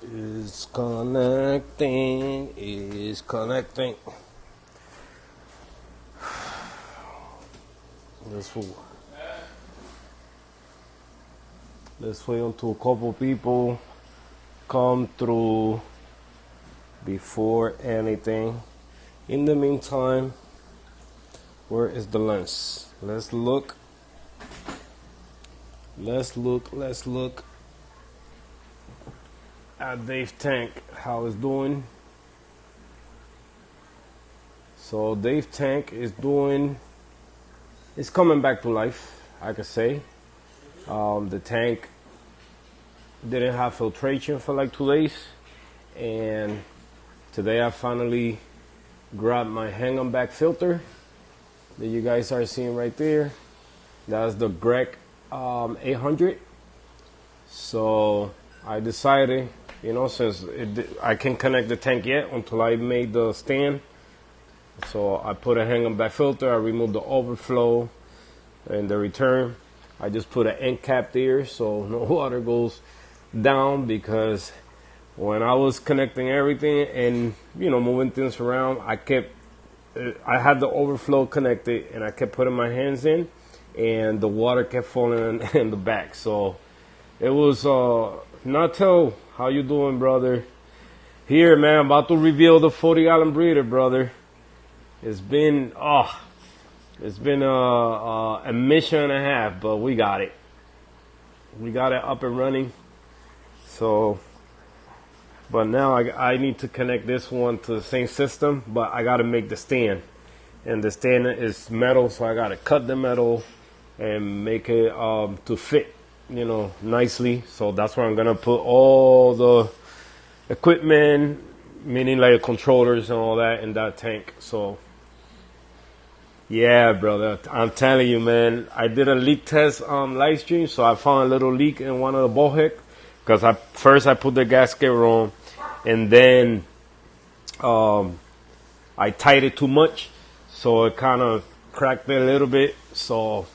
Is connecting, is connecting. Let's wait until a couple people come through before anything. In the meantime, where is the lens? Let's look at Dave's tank, how it's doing. So Dave's tank is doing, it's coming back to life, I could say. The tank didn't have filtration for like 2 days, and today I finally grabbed my hang-on back filter that you guys are seeing right there. That's the Greg 800. So I decided, since I can't connect the tank yet until I made the stand, so I put a hang-on back filter. I removed the overflow and the return. I just put an end cap there so no water goes down, because when I was connecting everything and moving things around, I had the overflow connected and I kept putting my hands in, and the water kept falling in the back. So it was Nato, how you doing, brother? Here, man, I'm about to reveal the 40-gallon breeder, brother. It's been a mission and a half, but we got it. We got it up and running. So, but now I need to connect this one to the same system, but I got to make the stand. And the stand is metal, so I got to cut the metal and make it to fit, nicely. So that's where I'm going to put all the equipment, meaning like controllers and all that, in that tank. So, yeah, brother, I'm telling you, man, I did a leak test live stream, so I found a little leak in one of the ball head, because I put the gasket wrong, and then I tied it too much, so it kind of cracked it a little bit. So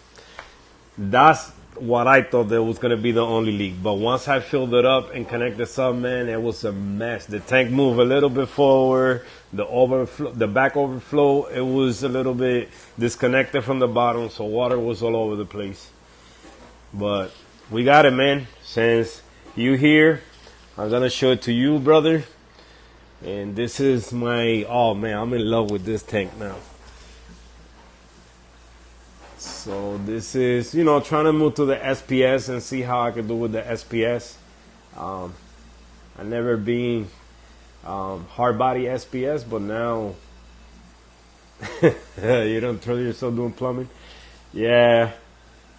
that's what I thought that was going to be the only leak. But once I filled it up and connected this up, man, it was a mess. The tank moved a little bit forward. The back overflow, it was a little bit disconnected from the bottom, so water was all over the place. But we got it, man. Since you here, I'm going to show it to you, brother. And this is oh man, I'm in love with this tank now. So this is, trying to move to the SPS and see how I can do with the SPS. I never been hard body SPS, but now you don't throw yourself doing plumbing. Yeah.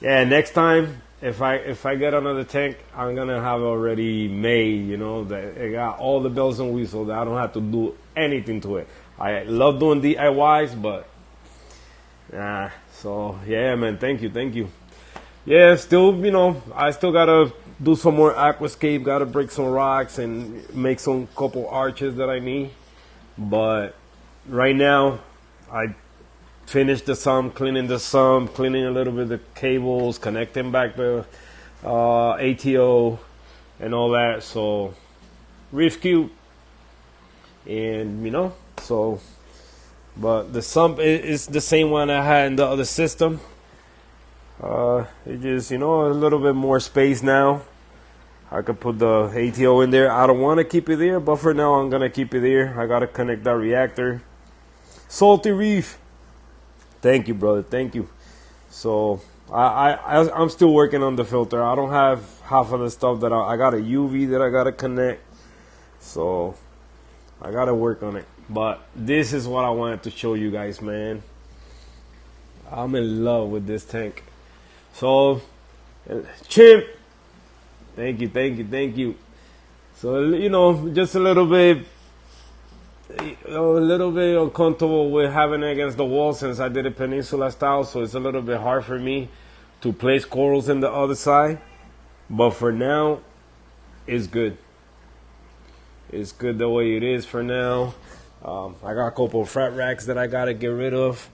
Next time, if I get another tank, I'm gonna have already made, that it got all the bells and whistles, that I don't have to do anything to it. I love doing DIYs, but so yeah, man, thank you. Yeah, still, I still gotta do some more Aquascape, gotta break some rocks and make some couple arches that I need. But right now, I finished the sump, cleaning a little bit of the cables, connecting back the ATO and all that. So real cute, and so. But the sump is the same one I had in the other system. It just, a little bit more space now. I could put the ATO in there. I don't want to keep it there, but for now I'm going to keep it there. I got to connect that reactor. Salty Reef. Thank you, brother. Thank you. So I'm still working on the filter. I don't have half of the stuff that I got a UV that I got to connect. So I got to work on it. But this is what I wanted to show you guys, man. I'm in love with this tank. So, Chimp, thank you. So, just a little bit uncomfortable with having it against the wall, since I did it peninsula style. So it's a little bit hard for me to place corals in the other side. But for now, it's good. It's good the way it is for now. I got a couple of frat racks that I gotta get rid of.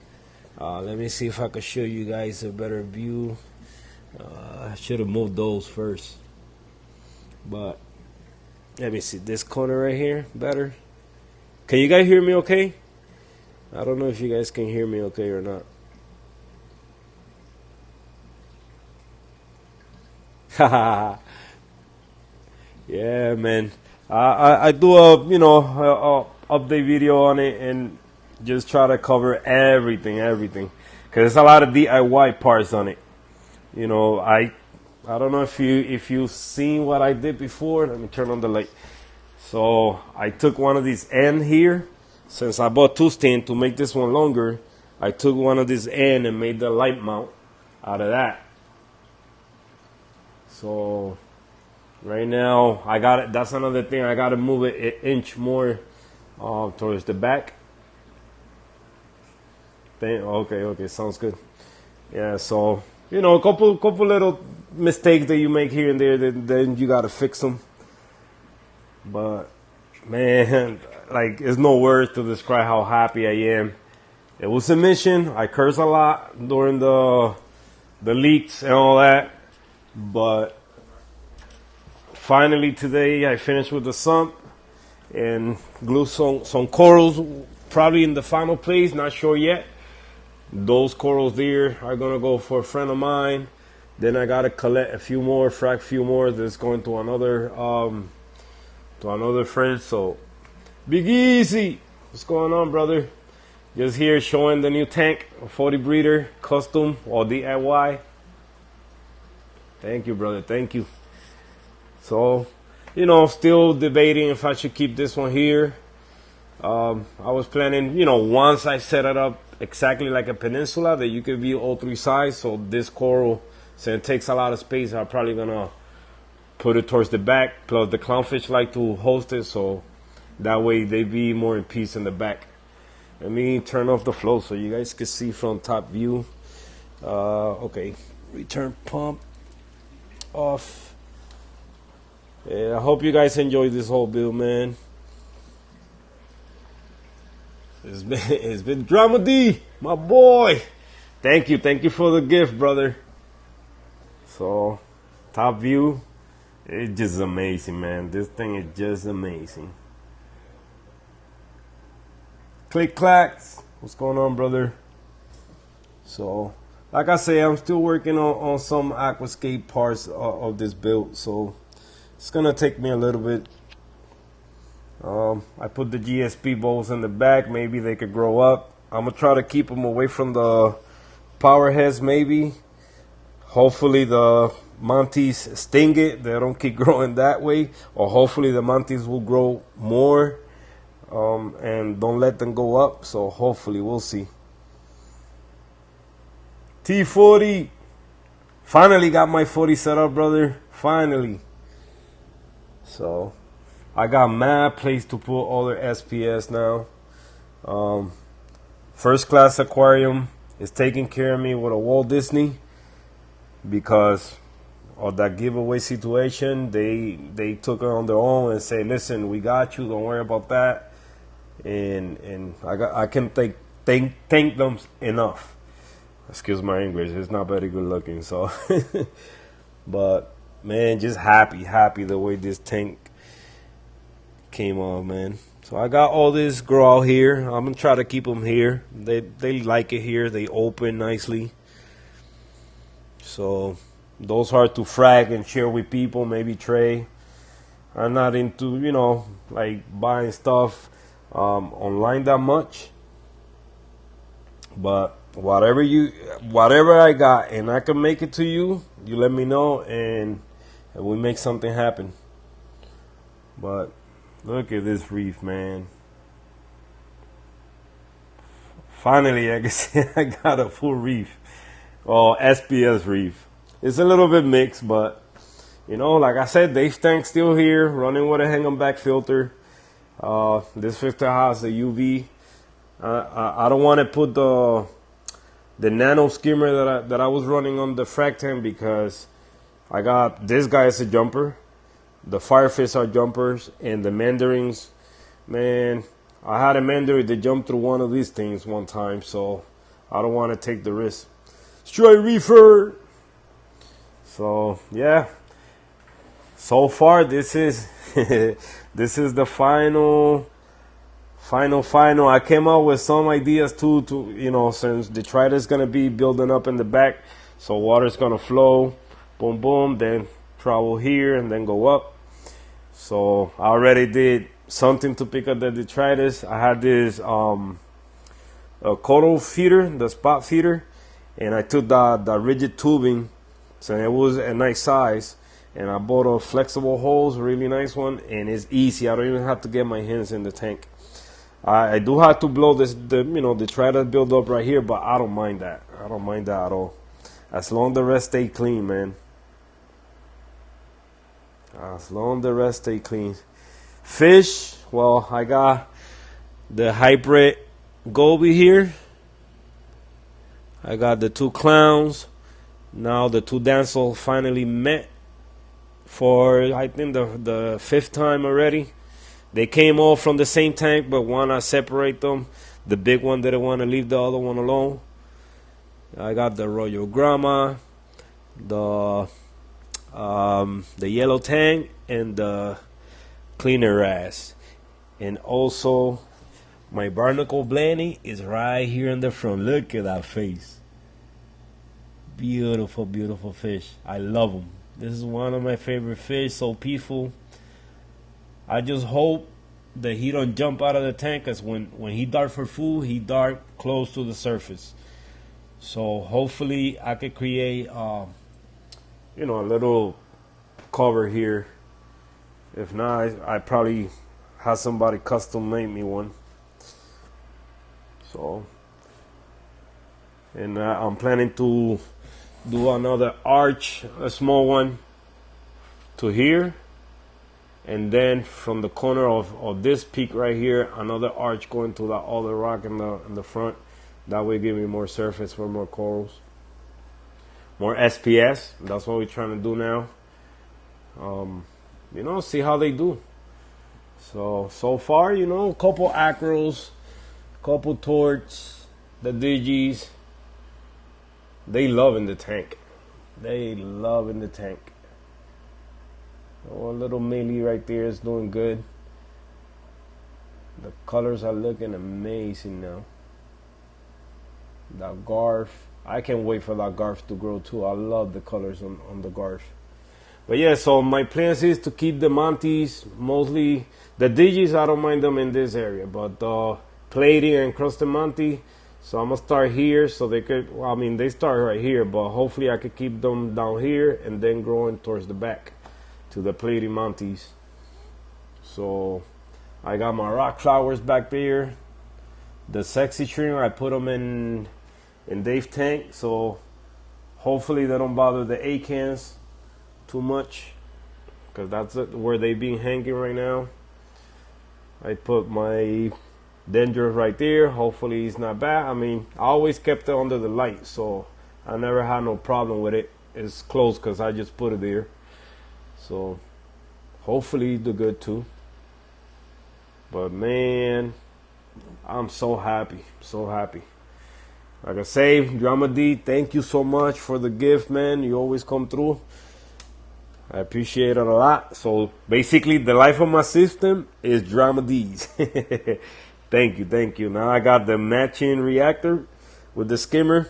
Let me see if I can show you guys a better view. I should have moved those first, but Let me see this corner right here better. Can you guys hear me okay? I don't know if you guys can hear me okay or not. Haha. Yeah, man. I do a update video on it and just try to cover everything, because there's a lot of DIY parts on it. You know, I don't know if you've seen what I did before. Let me turn on the light. So I took one of these end here. Since I bought two stand to make this one longer, I took one of these end and made the light mount out of that. So right now I got it. That's another thing. I got to move it an inch more towards the back. Okay, sounds good. Yeah, so you know, a couple little mistakes that you make here and there, then you got to fix them. But man, like, it's no words to describe how happy I am. It was a mission. I cursed a lot during the leaks and all that, but finally today I finished with the sump and glued some corals, probably in the final place, not sure yet. Those corals there are gonna go for a friend of mine. Then I gotta collect a few more, frag few more that's going to another friend. So Big Easy, what's going on, brother? Just here showing the new tank, a 40 breeder, custom or DIY. Thank you, brother, thank you. So, you know, still debating if I should keep this one here. I was planning, you know, once I set it up exactly like a peninsula that you can view all three sides. So this coral, since it takes a lot of space, I'm probably gonna put it towards the back. Plus the clownfish like to host it, so that way they be more in peace in the back. Let me turn off the flow so you guys can see from top view. Okay, return pump off. Yeah, I hope you guys enjoyed this whole build, man. It's been Drama D, my boy. Thank you for the gift, brother. So, top view, it's just amazing, man. This thing is just amazing. Click clacks, what's going on, brother? So, like I say, I'm still working on some Aquascape parts of this build, so it's gonna take me a little bit. I put the GSP bowls in the back. Maybe they could grow up. I'm gonna try to keep them away from the power heads, maybe. Hopefully the Monties sting it. They don't keep growing that way. Or hopefully the Monties will grow more and don't let them go up. So hopefully, we'll see. T40. Finally got my 40 set up, brother. Finally. So I got mad place to put all their SPS now. First Class Aquarium is taking care of me with a Walt Disney because of that giveaway situation. They took it on their own and say, listen, we got you, don't worry about that. And I can thank them enough. Excuse my English, it's not very good looking, so but man, just happy the way this tank came on, man. So I got all this grow out here. I'm gonna try to keep them here. They like it here. They open nicely. So those hard to frag and share with people. Maybe Trey. I'm not into, you know, like buying stuff online that much. But whatever I got and I can make it to you, you let me know and we make something happen. But look at this reef, man. Finally, I can say I got a full reef. Oh, SPS reef. It's a little bit mixed, but you know, like I said, Dave's tank still here, running with a hang on back filter. This filter has a UV. I don't want to put the nano skimmer that I was running on the frag tank because I got this guy as a jumper. The firefish are jumpers, and the mandarins, man, I had a mandarin that jumped through one of these things one time, so I don't want to take the risk. Stray reefer. So yeah, So far, this is this is the final. I came up with some ideas too. To since the detritus is gonna be building up in the back, so water's gonna flow, boom, boom, then travel here and then go up. So I already did something to pick up the detritus. I had this a coral feeder, the spot feeder, and I took the rigid tubing, so it was a nice size. And I bought a flexible hose, really nice one, and it's easy. I don't even have to get my hands in the tank. I do have to blow the detritus build up right here, but I don't mind that. I don't mind that at all. As long as the rest stay clean, man. As long as the rest stay clean. Fish, well, I got the hybrid goby here. I got the two clowns. Now the two damsel finally met for, I think, the fifth time already. They came all from the same tank, but why not separate them? The big one didn't want to leave the other one alone. I got the Royal Grandma, the yellow tank, and the cleaner ass. And also, my barnacle blanny is right here in the front. Look at that face. Beautiful, beautiful fish. I love them. This is one of my favorite fish, so peaceful. I just hope that he don't jump out of the tank, because when he dart for food, he dart close to the surface. So hopefully I could create a little cover here. If not, I probably have somebody custom make me one. So, and I'm planning to do another arch, a small one, to here. And then from the corner of this peak right here, another arch going to that other rock in the front. That way give me more surface for more corals. More SPS. That's what we're trying to do now. See how they do. So far, a couple acros, couple torts, the digis. They love in the tank. They love in the tank. Oh, a little mealy right there is doing good. The colors are looking amazing now. That garf, I can't wait for that garf to grow too. I love the colors on the garf. But yeah, so my plans is to keep the mantis, mostly the digis. I don't mind them in this area, but platy and crusted mantis. So I'm gonna start here, so they could. Well, I mean, they start right here, but hopefully I could keep them down here and then growing towards the back to the platy mantis. So I got my rock flowers back there. The sexy shrimp, I put them in Dave's tank, so hopefully they don't bother the acans too much, because that's where they been hanging right now. I put my danger right there. Hopefully it's not bad. I mean, I always kept it under the light, so I never had no problem with it. It's closed because I just put it there. So hopefully they're good too. But man, I'm so happy, so happy. Like I say, Drama D, thank you so much for the gift, man. You always come through. I appreciate it a lot. So basically, the life of my system is Drama D's. Thank you. Now I got the matching reactor with the skimmer.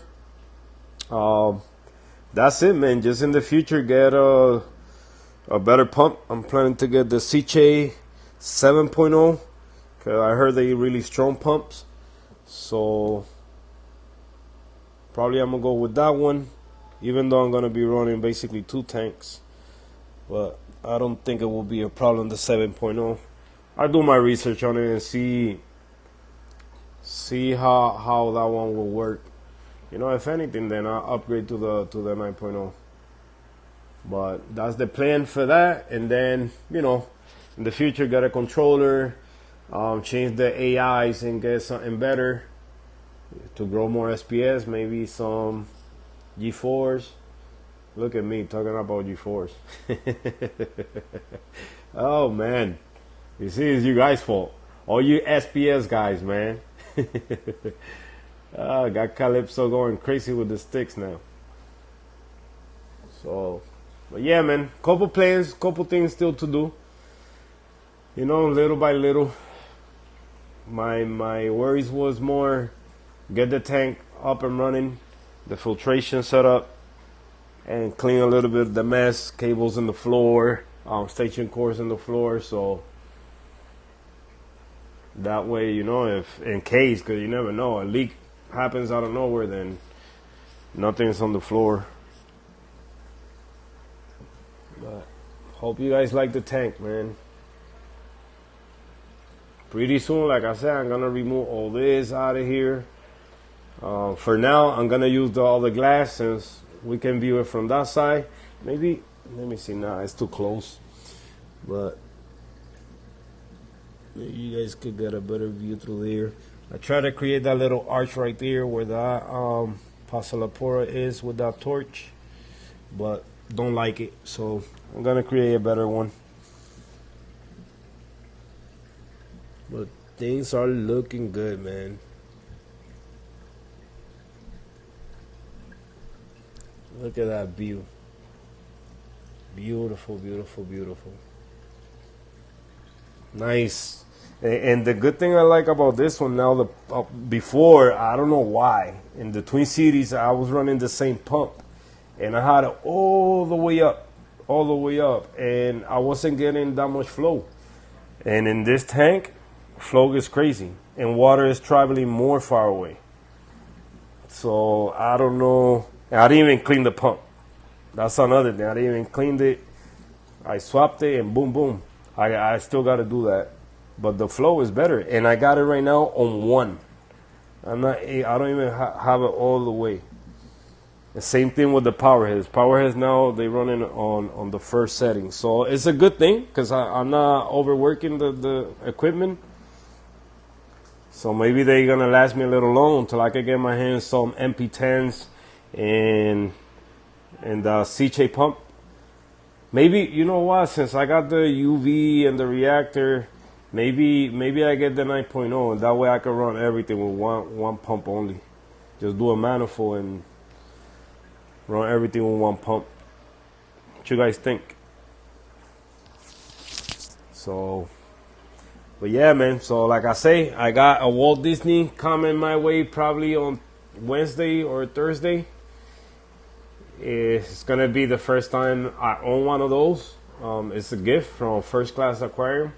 That's it, man. Just in the future, get a better pump. I'm planning to get the CJ 7.0, because I heard they really strong pumps. So probably I'm gonna go with that one, even though I'm gonna be running basically 2 tanks. But I don't think it will be a problem, the 7.0. I'll do my research on it and see how that one will work. If anything, then I'll upgrade to the 9.0. But that's the plan for that. And then, in the future, get a controller, change the AIs and get something better to grow more SPS, maybe some G4s. Look at me talking about G4s. Oh, man. You see, it's you guys' fault. All you SPS guys, man. Got Calypso going crazy with the sticks now. So, But yeah, man, couple plans, couple things still to do. You know, little by little. My worries was more get the tank up and running, the filtration set up, and clean a little bit of the mess, cables in the floor, station cords in the floor, so that way, you know, if in case, because you never know, a leak happens out of nowhere, then nothing's on the floor. But hope you guys like the tank, man. Pretty soon, like I said, I'm gonna remove all this out of here. For now, I'm gonna use all the glass since we can view it from that side. Maybe, let me see. Nah, it's too close. But maybe you guys could get a better view through there. I try to create that little arch right there where that Passalapora is with that torch, but don't like it. So I'm gonna create a better one. But things are looking good, man. Look at that view. Beautiful, beautiful, beautiful. Nice. And the good thing I like about this one now, before, I don't know why, in the Twin Cities, I was running the same pump. And I had it all the way up. And I wasn't getting that much flow. And in this tank, flow is crazy. And water is traveling more far away. So, I don't know. I didn't even clean the pump. That's another thing. I didn't even clean it. I swapped it and boom, boom. I still got to do that. But the flow is better. And I got it right now on 1. I don't even have it all the way. The same thing with the power heads. Power heads now, they running on the first setting. So it's a good thing because I'm not overworking the equipment. So maybe they're going to last me a little long until I can get my hands some MP10s and the CJ pump. Maybe, you know what, since I got the UV and the reactor, maybe I get the 9.0 and that way I can run everything with one pump only. Just do a manifold and run everything with one pump. What you guys think? So, but yeah, man. So like I say, I got a Walt Disney coming my way probably on Wednesday or Thursday. It's gonna be the first time I own one of those. It's a gift from First Class Aquarium.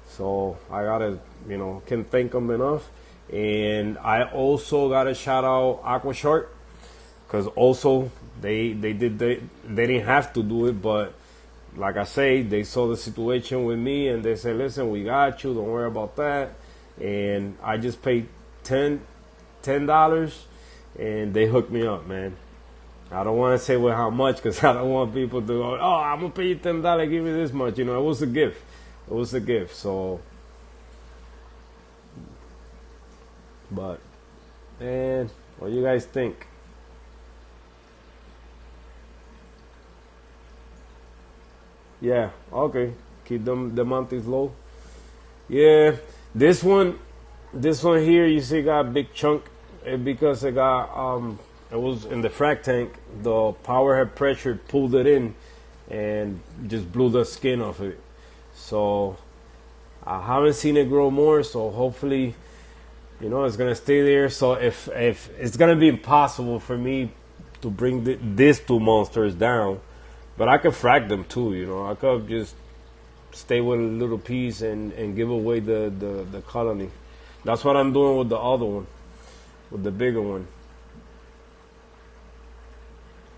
So I gotta, you know, can't thank them enough. And I also gotta shout out Aquascape, because also they didn't have to do it, but like I say, they saw the situation with me and they said, listen, we got you, don't worry about that. And I just paid $10 and they hooked me up, man. I don't want to say with how much because I don't want people to go, oh, I'm gonna pay you $10, give me this much. You know, it was a gift. It was a gift. So, but man, what do you guys think? Yeah, okay. Keep the monthlies low. Yeah, this one here, you see, got a big chunk because it got it was in the frag tank. The power head pressure pulled it in and just blew the skin off it. So I haven't seen it grow more. So hopefully, you know, it's gonna stay there. So if it's gonna be impossible for me to bring these two monsters down. But I could frag them too, you know. I could just stay with a little piece and give away the colony. That's what I'm doing with the other one, with the bigger one.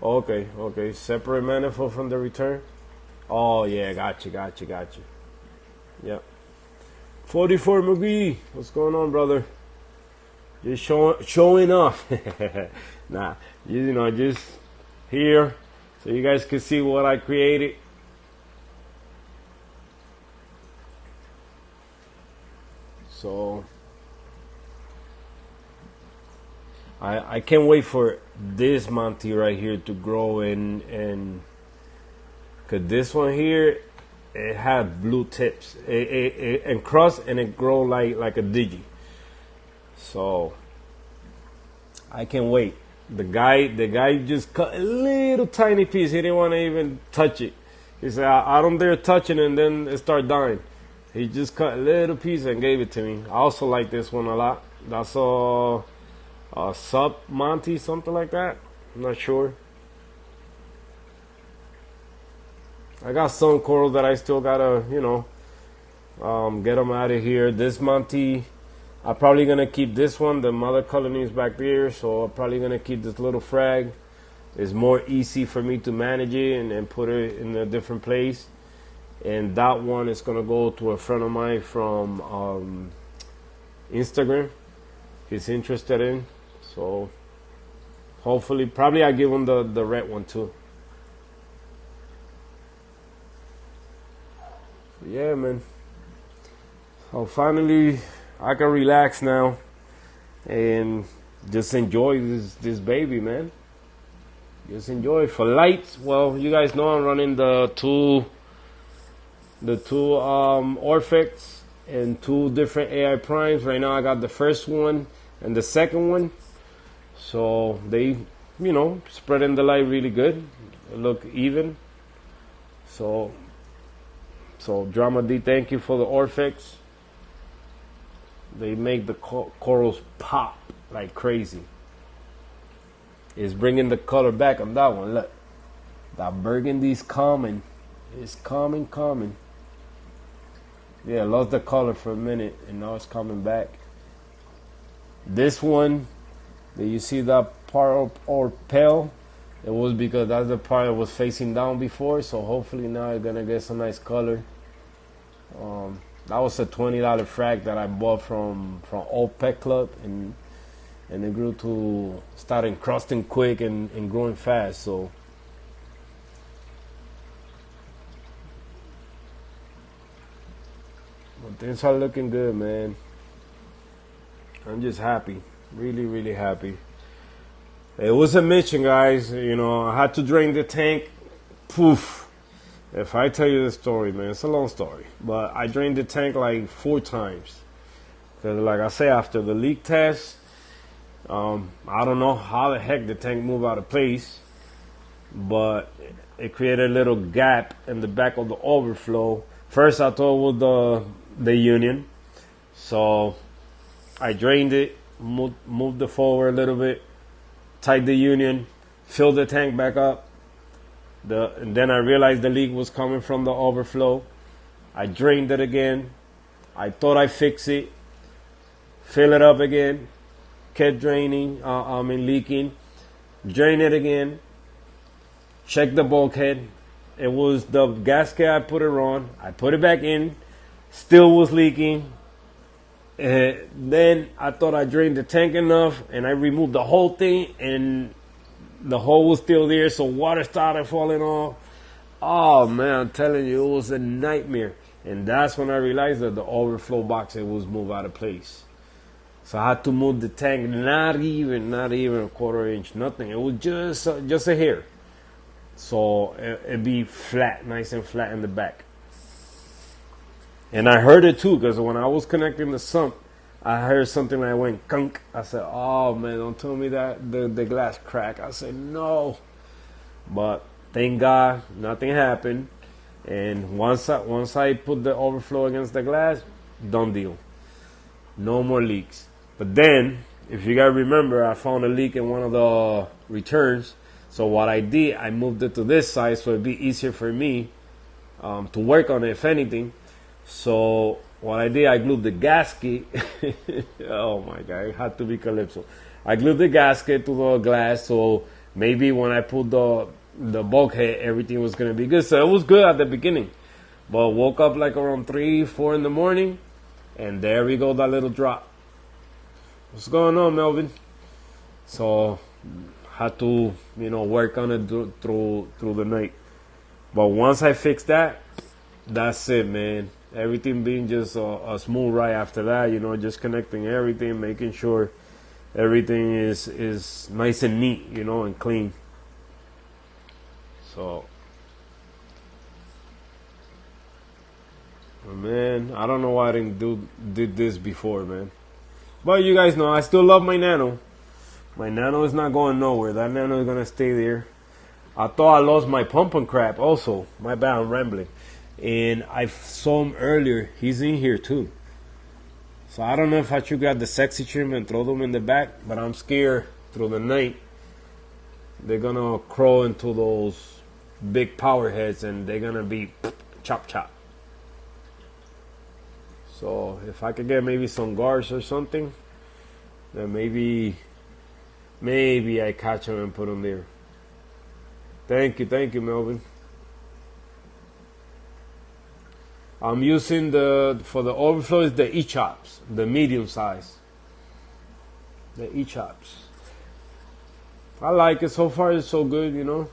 Okay. Separate manifold from the return. Oh yeah, got you. Yep. 44 McGee, what's going on, brother? Just showing off. Nah, you know, just here. So you guys can see what I created. So I can't wait for this Monty right here to grow and cause this one here, it had blue tips. It encrust and it grow like a digi. So I can't wait. The guy just cut a little tiny piece. He didn't want to even touch it. He said, I don't dare touch it, and then it start dying. He just cut a little piece and gave it to me. I also like this one a lot. That's a sub Monty, something like that. I'm not sure. I got some coral that I still gotta, get them out of here. This Monty, I'm probably gonna keep this one. The mother colony is back there, so I'm probably gonna keep this little frag. It's more easy for me to manage it and put it in a different place. And that one is gonna go to a friend of mine from Instagram. He's interested in, so hopefully, probably I give him the red one too. Yeah, man. So finally, I can relax now and just enjoy this baby, man. Just enjoy it. For lights, well, you guys know I'm running the two Orphex and two different AI primes. Right now I got the first one and the second one, so they spreading the light really good. It look even. So Drama D, thank you for the Orphex. They make the corals pop like crazy. It's bringing the color back on that one. Look, that burgundy's coming. It's coming. Yeah, lost the color for a minute, and now it's coming back. This one, did you see that part or pale? It was because that's the part that was facing down before, so hopefully now it's gonna get some nice color. That was a $20 frag that I bought from Old Pet Club, and it grew to start encrusting quick and growing fast. So but things are looking good, man. I'm just happy, really happy. It was a mission, guys. I had to drain the tank. Poof. If I tell you the story, man, it's a long story. But I drained the tank like 4 times. Because like I say, after the leak test, I don't know how the heck the tank moved out of place. But it created a little gap in the back of the overflow. First I thought it was the union. So I drained it, moved it forward a little bit, tied the union, filled the tank back up. And then I realized the leak was coming from the overflow. I drained it again. I thought I fixed it. Fill it up again. Kept draining, leaking. Drain it again. Check the bulkhead. It was the gasket I put it on. I put it back in. Still was leaking. Then I thought I drained the tank enough, and I removed the whole thing, and the hole was still there, so water started falling off. Oh man, I'm telling you, it was a nightmare. And that's when I realized that the overflow box, it was moved out of place. So I had to move the tank, not even a quarter inch, nothing. It was just a hair. So it'd be flat, nice and flat in the back. And I heard it too, because when I was connecting the sump, I heard something that went kunk. I said, oh man, don't tell me that the glass cracked. I said, no. But thank God, nothing happened. And once I put the overflow against the glass, done deal. No more leaks. But then, if you guys remember, I found a leak in one of the returns. So what I did, I moved it to this side so it'd be easier for me to work on it, if anything. So what I did, I glued the gasket. Oh my God, it had to be Calypso. I glued the gasket to the glass, so maybe when I put the bulkhead, everything was gonna be good. So it was good at the beginning, but woke up like around 3-4 in the morning, and there we go, that little drop. What's going on, Melvin? So had to work on it through the night. But once I fixed that, that's it, man. Everything being just a smooth ride after that, just connecting everything, making sure everything is nice and neat, and clean. So, man, I don't know why I didn't did this before, man. But you guys know I still love my Nano. My nano is not going nowhere. That nano is gonna stay there. I thought I lost my pumpkin crab also. My bad, I'm rambling. And I saw him earlier. He's in here too. So I don't know if I should grab the sexy trim and throw them in the back, but I'm scared through the night they're gonna crawl into those big power heads and they're gonna be chop chop. So if I could get maybe some guards or something, then maybe I catch them and put them there. Thank you, Melvin. I'm using for the overflow is the E-chops, the medium size. The E-chops. I like it so far. It's so good, you know.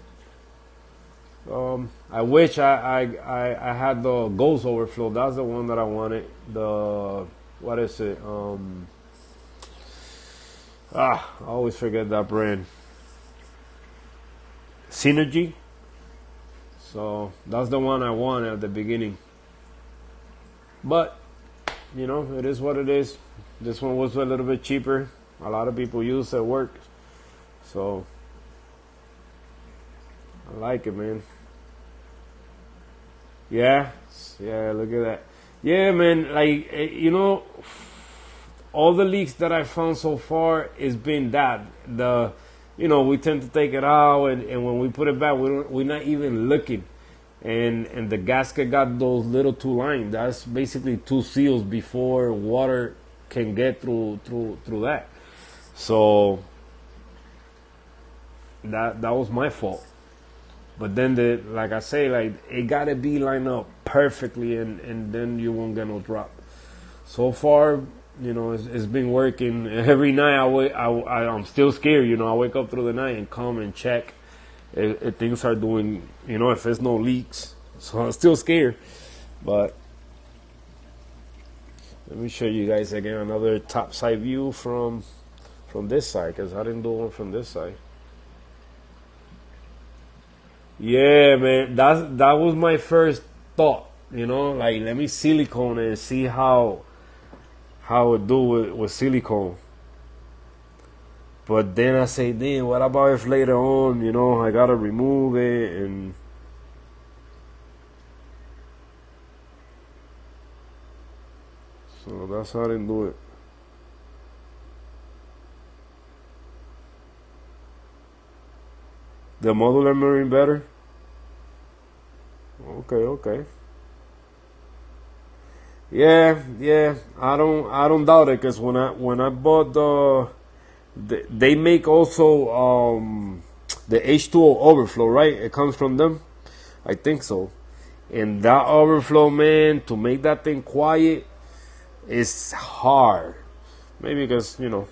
I wish I had the Ghost overflow. That's the one that I wanted. The what is it? I always forget that brand. Synergy. So that's the one I wanted at the beginning. But you know, it is what it is. This one was a little bit cheaper. A lot of people use it at work. So I like it, man. Yeah, look at that. Yeah, man, like, you know, all the leaks that I found so far has been that. You know, we tend to take it out, and when we put it back, we're not even looking. And the gasket got those little two lines. That's basically two seals before water can get through that. So that was my fault. But then like I say, like it gotta be lined up perfectly, and then you won't get no drop. So far, you know, it's been working. Every night I'm still scared. You know, I wake up through the night and come and check if things are doing. You know, if there's no leaks. So I'm still scared. But let me show you guys again another top side view from this side, because I didn't do one from this side. Yeah, man, that was my first thought, you know, like let me silicone it and see how it do with silicone. But then I say, damn, what about if later on, you know, I gotta remove it and so that's how I didn't do it. The modular marine better? Okay. Yeah. I don't doubt it, because when I bought they make also the H2O overflow, right? It comes from them, I think so. And that overflow, man, to make that thing quiet is hard. Maybe because, you know,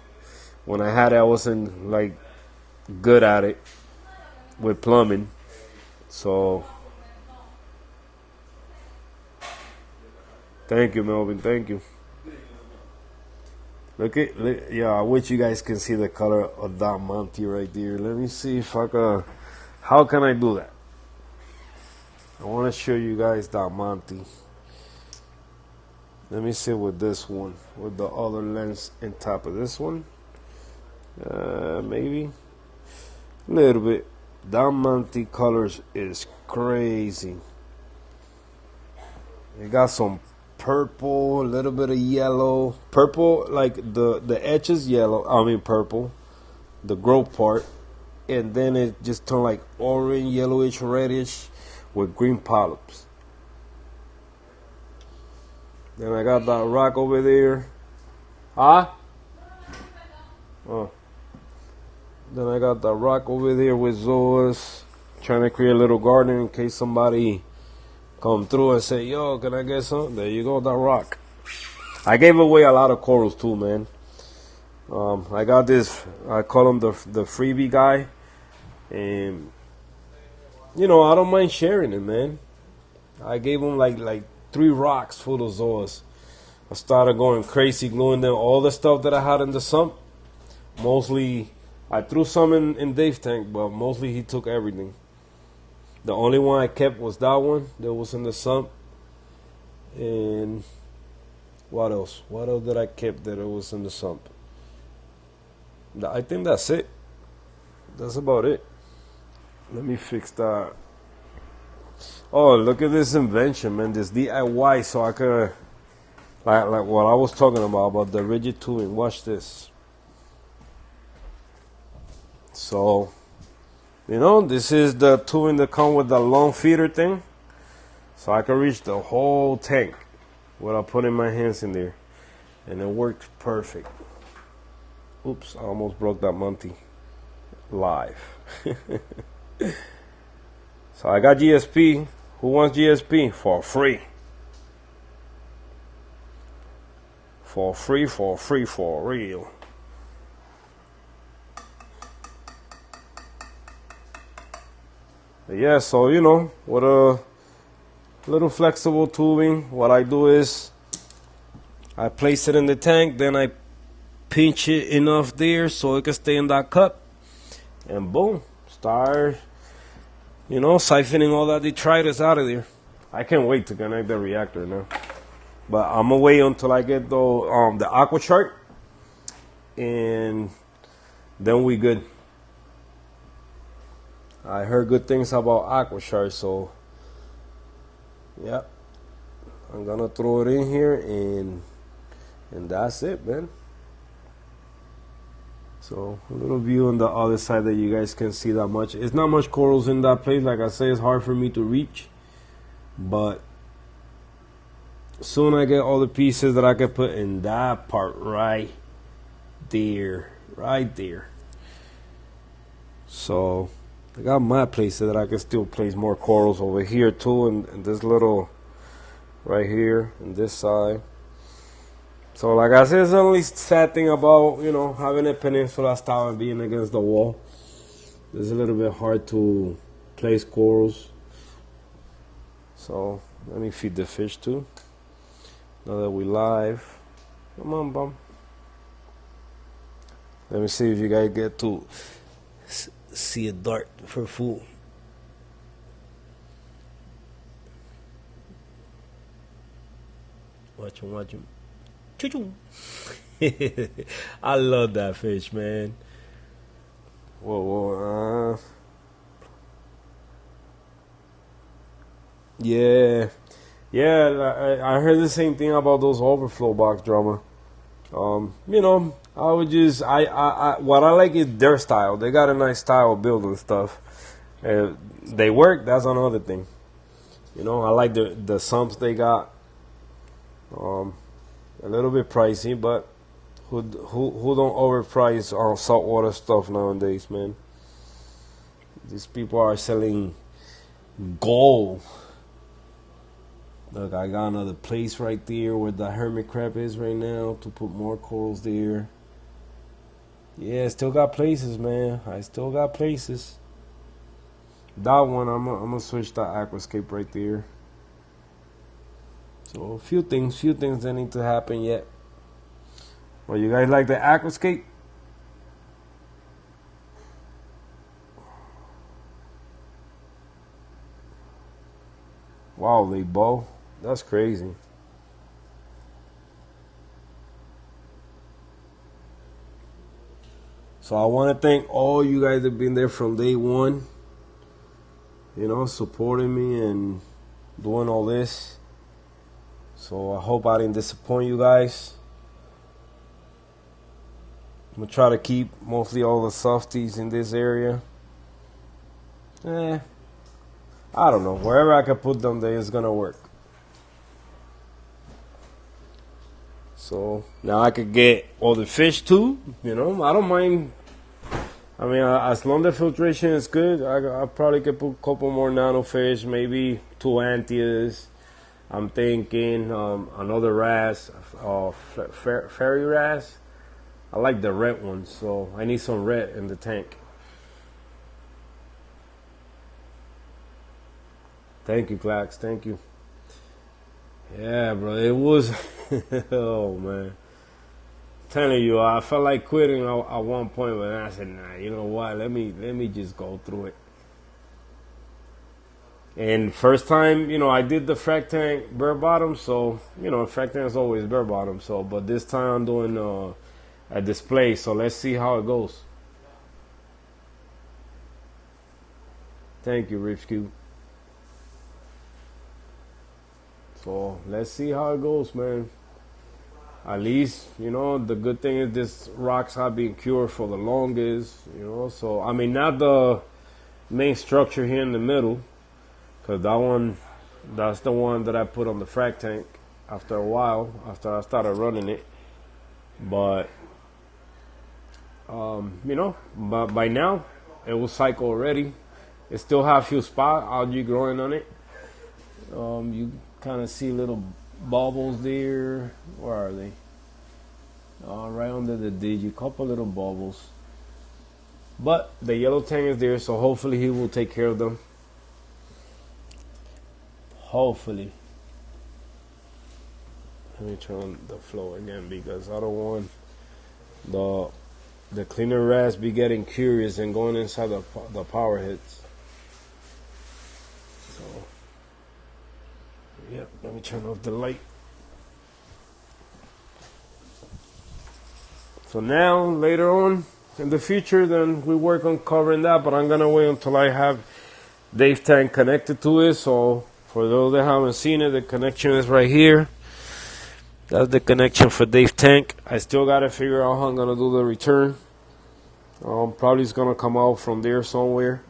when I had it, I wasn't like good at it with plumbing. So thank you, Melvin. Thank you. Yeah, I wish you guys can see the color of that Monty right there. Let me see if I can. How can I do that? I want to show you guys that Monty. Let me see with this one, with the other lens on top of this one. Maybe a little bit. Diamante colors is crazy. It got some purple, a little bit of yellow. Purple, like the edge is yellow. I mean purple, the growth part, and then it just turned like orange, yellowish, reddish, with green polyps. Then I got that rock over there. Oh. Then I got that rock over there with zoas, trying to create a little garden in case somebody come through and say, yo, can I get some? There you go, that rock. I gave away a lot of corals too, man. I got this, I call him the freebie guy. And, you know, I don't mind sharing it, man. I gave him like 3 rocks full of zoas. I started going crazy, gluing them, all the stuff that I had in the sump. Mostly, I threw some in Dave's tank, but mostly he took everything. The only one I kept was that one that was in the sump. And what else? What else did I keep that it was in the sump? I think that's it. That's about it. Let me fix that. Oh, look at this invention, man. This DIY, so I could, like what I was talking about the rigid tubing. Watch this. So, you know, this is the tubing that come with the long feeder thing. So I can reach the whole tank without putting my hands in there. And it worked perfect. Oops, I almost broke that Monty live. So I got GSP. Who wants GSP? For free. For free, for real. But yeah, so you know, with a little flexible tubing, what I do is I place it in the tank, then I pinch it enough there so it can stay in that cup, and boom, start, you know, siphoning all that detritus out of there. I can't wait to connect the reactor now, but I'm gonna wait until I get the aqua chart, and then we good. I heard good things about aqua chart, so yeah, I'm gonna throw it in here, and that's it, man. So a little view on the other side that you guys can see that much. It's not much corals in that place. Like I say, it's hard for me to reach. But soon I get all the pieces that I can put in that part right there. Right there. So I got my places that I can still place more corals over here too. And this little right here and this side. So like I said, it's the only sad thing about, you know, having a peninsula style and being against the wall. It's a little bit hard to place corals. So let me feed the fish too. Now that we live. Come on, bum. Let me see if you guys get to see a dart for food. Watch him, watch him. I love that fish, man. Whoa. Yeah. I heard the same thing about those overflow box drama. You know, I would just what I like is their style. They got a nice style of building stuff. They work. That's another thing. You know, I like the sumps they got. A little bit pricey, but who don't overprice on saltwater stuff nowadays, man? These people are selling gold. Look, I got another place right there where the hermit crab is right now to put more corals there. Yeah, still got places, man. I still got places. That one, I'm gonna switch to Aquascape right there. So a few things that need to happen yet. Well, you guys like the Aquascape? Wow, Lebo, that's crazy. So I want to thank all you guys that have been there from day one. You know, supporting me and doing all this. So I hope I didn't disappoint you guys. I'm gonna try to keep mostly all the softies in this area. I don't know. Wherever I can put them there, it's gonna work. So now I could get all the fish too. You know, I don't mind. I mean, as long as the filtration is good, I probably could put a couple more nano fish, maybe 2 antias. I'm thinking another wrasse, fairy wrasse. I like the red ones, so I need some red in the tank. Thank you, Clax. Thank you. Yeah, bro. It was. Oh man. Telling you, I felt like quitting at one point, but I said, nah. You know what? Let me just go through it. And first time, you know, I did the frag tank bare bottom, so you know, frag tank is always bare bottom. So, but this time I'm doing a display. So let's see how it goes. Thank you, Rich Q. So let's see how it goes, man. At least, you know, the good thing is this rocks have been cured for the longest, you know. So I mean, not the main structure here in the middle, because that's the one that I put on the frag tank after a while, after I started running it. But you know, but by now it was cycle already. It still have a few spot algae growing on it. You kind of see little bubbles there. Where are they? Right under the digi, couple little bubbles. But the yellow tank is there, so hopefully he will take care of them. Hopefully. Let me turn on the flow again because I don't want the cleaner rats be getting curious and going inside the power heads. So, yep, let me turn off the light. So now, later on in the future, then we work on covering that, but I'm gonna wait until I have Dave Tank connected to it. So for those that haven't seen it, the connection is right here. That's the connection for Dave Tank. I still gotta figure out how I'm gonna do the return. Probably it's gonna come out from there somewhere.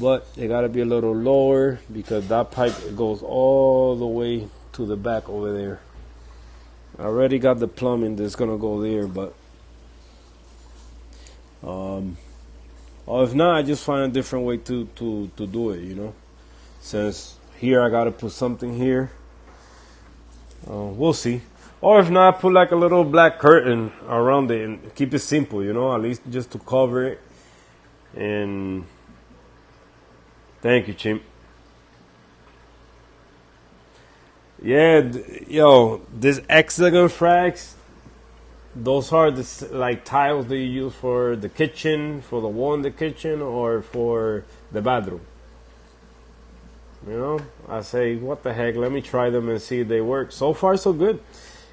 But it gotta be a little lower because that pipe goes all the way to the back over there. I already got the plumbing that's gonna go there, but or if not, I just find a different way to do it, you know. Since here I gotta put something here. We'll see. Or if not, put like a little black curtain around it and keep it simple, you know, at least just to cover it. And thank you, Chimp. Yeah, yo, this hexagon frags, those are the like tiles that you use for the kitchen, for the wall in the kitchen, or for the bathroom. You know, I say, what the heck? Let me try them and see if they work. So far, so good.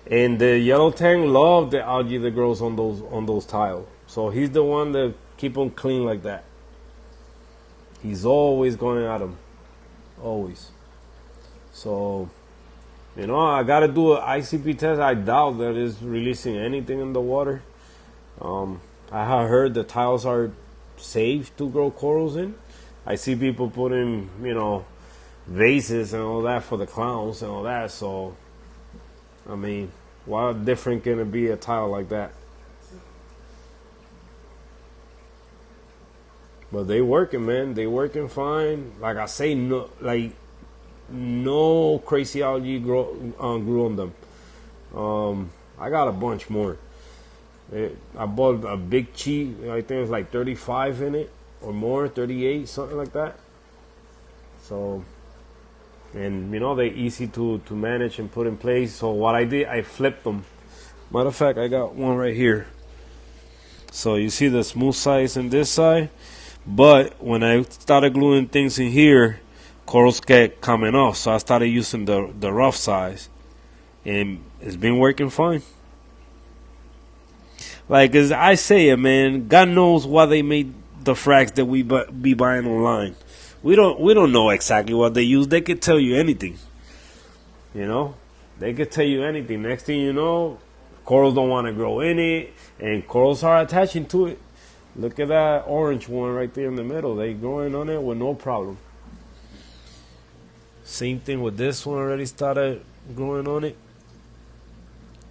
And the yellow tank love the algae that grows on those tiles. So he's the one that keep them clean like that. He's always going at them, always. So, you know, I gotta do an ICP test. I doubt that it's releasing anything in the water. I have heard the tiles are safe to grow corals in. I see people putting, you know, vases and all that for the clowns and all that. So, I mean, what different can it be a tile like that? But they working, man. They working fine. Like I say, no crazy algae grew on them. I got a bunch more. I bought a big cheat. I think it's like 35 in it or more, 38, something like that. So, and you know, they're easy to manage and put in place. So what I did, I flipped them. Matter of fact, I got one right here. So you see the smooth sides in this side. But when I started gluing things in here, corals kept coming off. So I started using the rough size. And it's been working fine. Like as I say it, man, God knows why they made the frags that we be buying online. We don't know exactly what they use. They could tell you anything. You know? They could tell you anything. Next thing you know, corals don't want to grow in it. And corals are attaching to it. Look at that orange one right there in the middle. They growing on it with no problem. Same thing with this one, already started growing on it.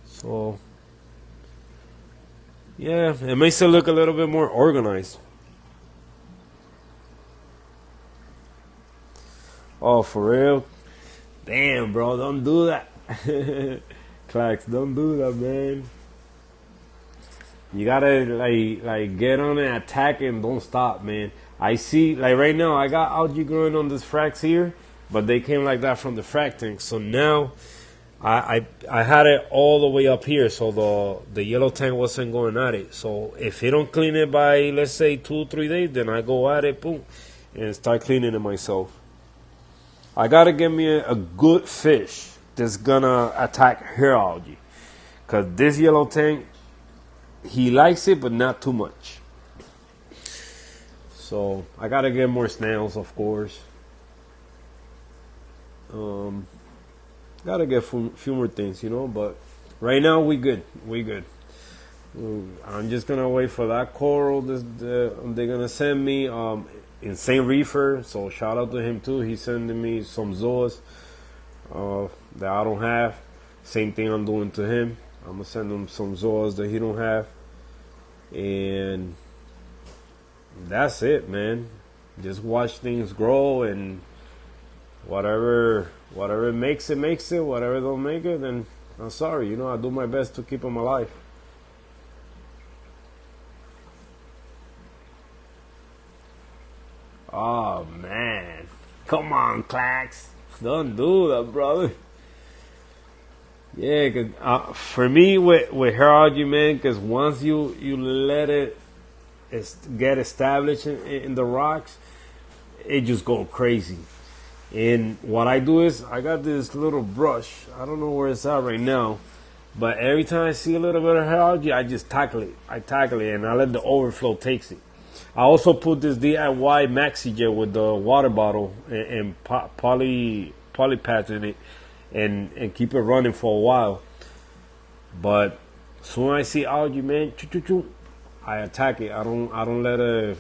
So, yeah, it makes it look a little bit more organized. Oh, for real? Damn, bro, don't do that. Clax, don't do that, man. You gotta like get on and attack and don't stop, man. I see, like right now, I got algae growing on this frags here, but they came like that from the frag tank. So now, I had it all the way up here, so the yellow tank wasn't going at it. So if he don't clean it by, let's say 2-3 days, then I go at it, boom, and start cleaning it myself. I gotta get me a good fish that's gonna attack her algae. because this yellow tank, he likes it, but not too much. So I gotta get more snails, of course. Gotta get a few more things, you know. But right now we good. We good. I'm just gonna wait for that coral. They're gonna send me Insane Reefer. So shout out to him too. He's sending me some zoas that I don't have. Same thing I'm doing to him. I'm gonna send him some zoas that he don't have, and that's it, man. Just watch things grow, and whatever makes it. Whatever don't make it, then I'm sorry. You know, I do my best to keep them alive. Oh man, come on, Clax, don't do that, brother. Yeah, cause for me with heraldry, man, because once you let it get established in the rocks, it just go crazy. And what I do is I got this little brush. I don't know where it's at right now, but every time I see a little bit of heraldry, I just tackle it. And I let the overflow takes it. I also put this DIY maxi jet with the water bottle and poly pads in it, and keep it running for a while. But soon I see algae, man, I attack it. I don't let it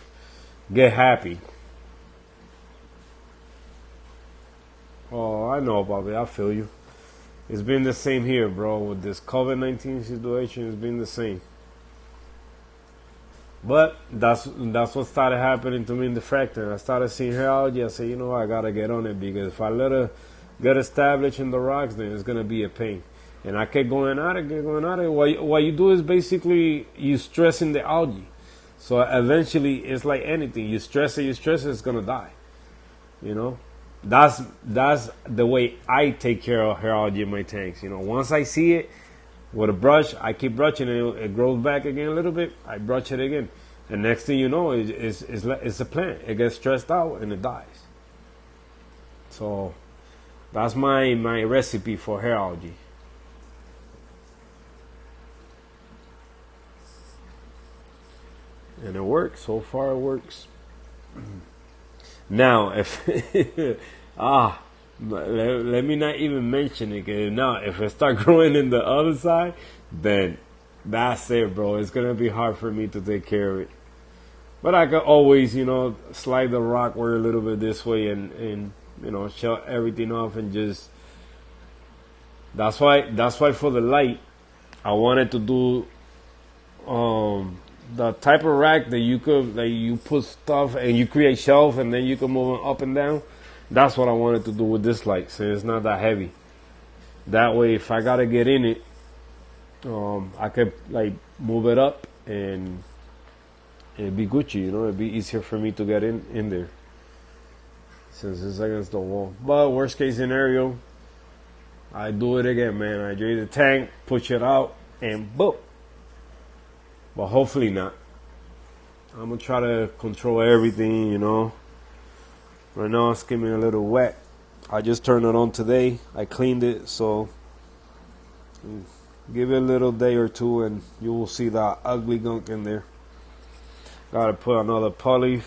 get happy. Oh, I know about it. I feel you. It's been the same here, bro. With this COVID-19 situation, it's been the same. But that's what started happening to me in the fractal. I started seeing heraldry. I said, you know, I gotta get on it, because if I let her get established in the rocks, then it's gonna be a pain. And I kept going at it. What you do is basically you stressing the algae. So eventually, it's like anything. You stress it, it's gonna die. You know, that's the way I take care of heraldry in my tanks. You know, once I see it with a brush, I keep brushing it. It grows back again a little bit. I brush it again, and next thing you know, it's a plant. It gets stressed out and it dies. So that's my recipe for heraldry. And it works. So far it works. Now, if let me not even mention it. Cause now, if it start growing in the other side, then that's it, bro. It's gonna be hard for me to take care of it. But I could always, you know, slide the rock where a little bit this way, and you know, shut everything off, and just. That's why for the light, I wanted to do the type of rack that you could, like, you put stuff and you create shelf, and then you can move them up and down. That's what I wanted to do with this light, so it's not that heavy. That way, if I gotta get in it, I could like move it up, and it'd be Gucci, you know. It'd be easier for me to get in there since it's against the wall. But worst case scenario, I do it again, man. I drain the tank, push it out, and boom. But hopefully not. I'm gonna try to control everything, you know. Right now it's getting a little wet. I just turned it on today. I cleaned it, so give it a little day or two and you will see that ugly gunk in there. Gotta put another poly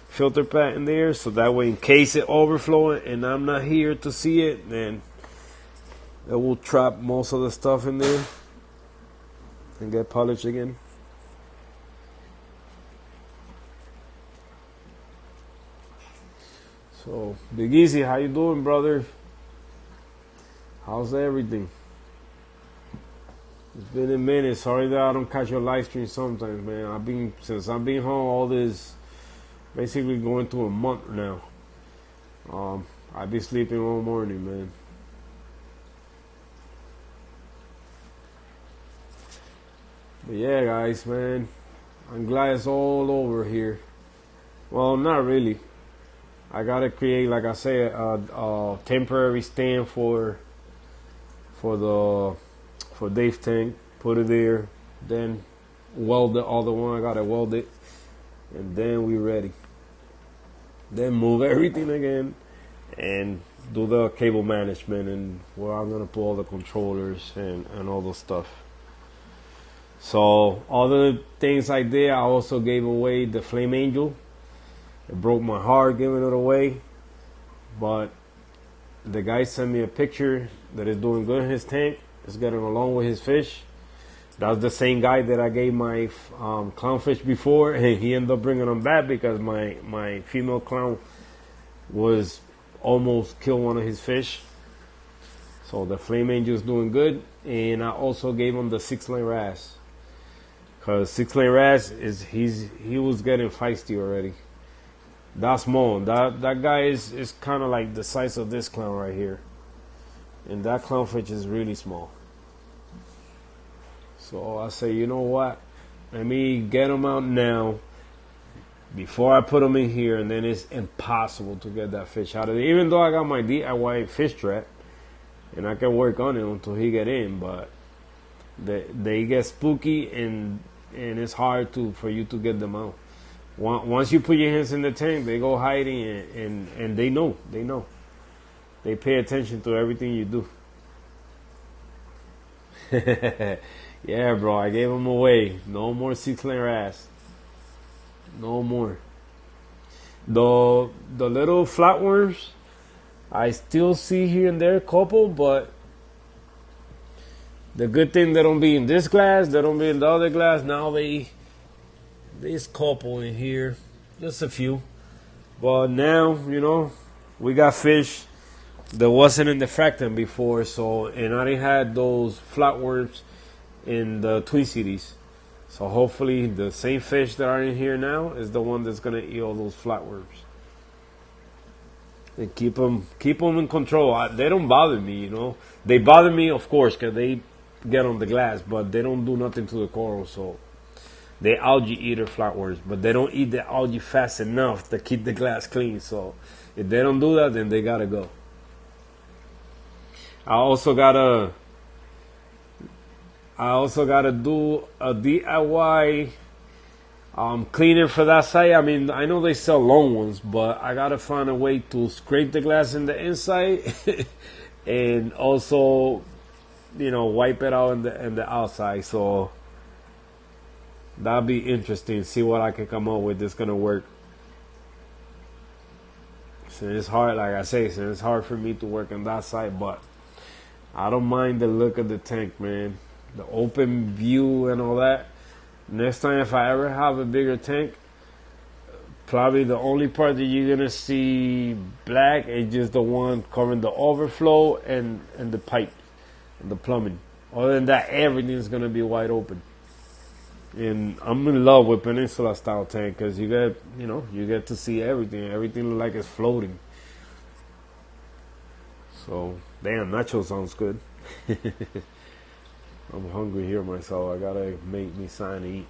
filter pad in there, so that way in case it overflowing and I'm not here to see it, then it will trap most of the stuff in there and get polished again. So, Big Easy, how you doing, brother? How's everything? It's been a minute. Sorry that I don't catch your live stream sometimes, man. Since I've been home all this, basically going to a month now. I've been sleeping all morning, man. But yeah, guys, man, I'm glad it's all over here. Well, not really. I gotta create, like I said, a temporary stand for Dave's tank. Put it there, then weld the other one. I gotta weld it, and then we ready. Then move everything again, and do the cable management, and where I'm gonna put all the controllers and all the stuff. So other things I did, I also gave away the Flame Angel. It broke my heart giving it away, but the guy sent me a picture that is doing good in his tank. It's getting along with his fish. That's the same guy that I gave my clownfish before, and he ended up bringing them back because my female clown was almost killed one of his fish. So the Flame Angel is doing good, and I also gave him the 6-lane wrasse, because 6-lane wrasse he was getting feisty already. That's small. That guy is kind of like the size of this clown right here, and that clownfish is really small. So I say, you know what? Let me get them out now before I put them in here, and then it's impossible to get that fish out of there. Even though I got my DIY fish trap, and I can work on it until he get in, but they get spooky, and it's hard for you to get them out. Once you put your hands in the tank, they go hiding, and they know. They pay attention to everything you do. Yeah, bro, I gave them away. No more 6-lane wrasse. No more. The little flatworms, I still see here and there a couple, but the good thing, they don't be in this glass, they don't be in the other glass. Now there's a couple in here, just a few. But now, we got fish that wasn't in the frag tank before, and I didn't have those flatworms in the Twin Cities. So hopefully the same fish that are in here now is the one that's gonna eat all those flatworms. And keep them in control. They don't bother me, They bother me, of course, because they get on the glass, but they don't do nothing to the coral. So they algae eater flatworms, but they don't eat the algae fast enough to keep the glass clean. So if they don't do that, then they gotta go. I also gotta do a DIY cleaner for that side. I mean, I know they sell long ones, but I gotta find a way to scrape the glass in the inside and also, wipe it out in the outside. So that'll be interesting. See what I can come up with that's gonna work. So it's hard, like I say, it's hard for me to work on that side, but I don't mind the look of the tank, man. The open view and all that. Next time, if I ever have a bigger tank, probably the only part that you're gonna see black is just the one covering the overflow and the pipe and the plumbing. Other than that, everything's gonna be wide open. And I'm in love with Peninsula style tank because you get to see everything. Everything look like it's floating. So damn, nacho sounds good. I'm hungry here myself. I gotta make me something to eat.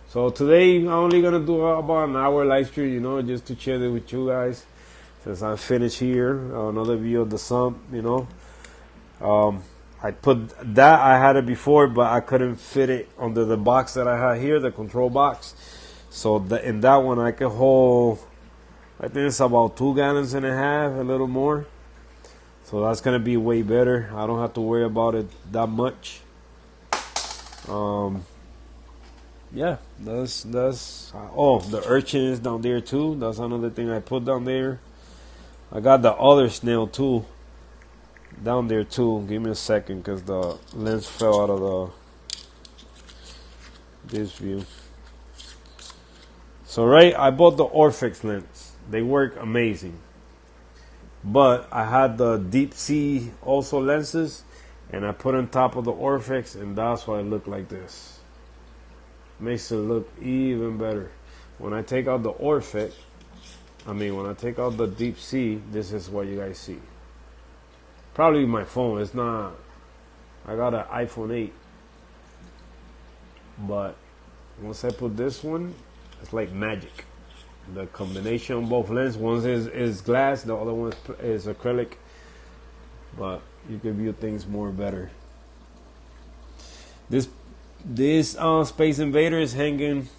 So today I'm only gonna do about an hour live stream, just to share it with you guys. Since I finished here, another view of the sump, I put that, I had it before, but I couldn't fit it under the box that I had here, the control box. So in that one I can hold, I think it's about 2.5 gallons, a little more. So that's gonna be way better. I don't have to worry about it that much. Yeah, that's the urchin is down there too. That's another thing I put down there. I got the other snail too down there too. Give me a second, because the lens fell out of this view. So I bought the Orphex lens. They work amazing. But I had the deep sea also lenses, and I put on top of the Orphex, and that's why it looked like this. Makes it look even better. When I take out the Orphex, when I take out the deep sea, this is what you guys see. Probably my phone. It's not. I got an iPhone 8, but once I put this one, it's like magic. The combination of both lenses, one is glass, the other one is acrylic, but you can view things more better. This Space Invader is hanging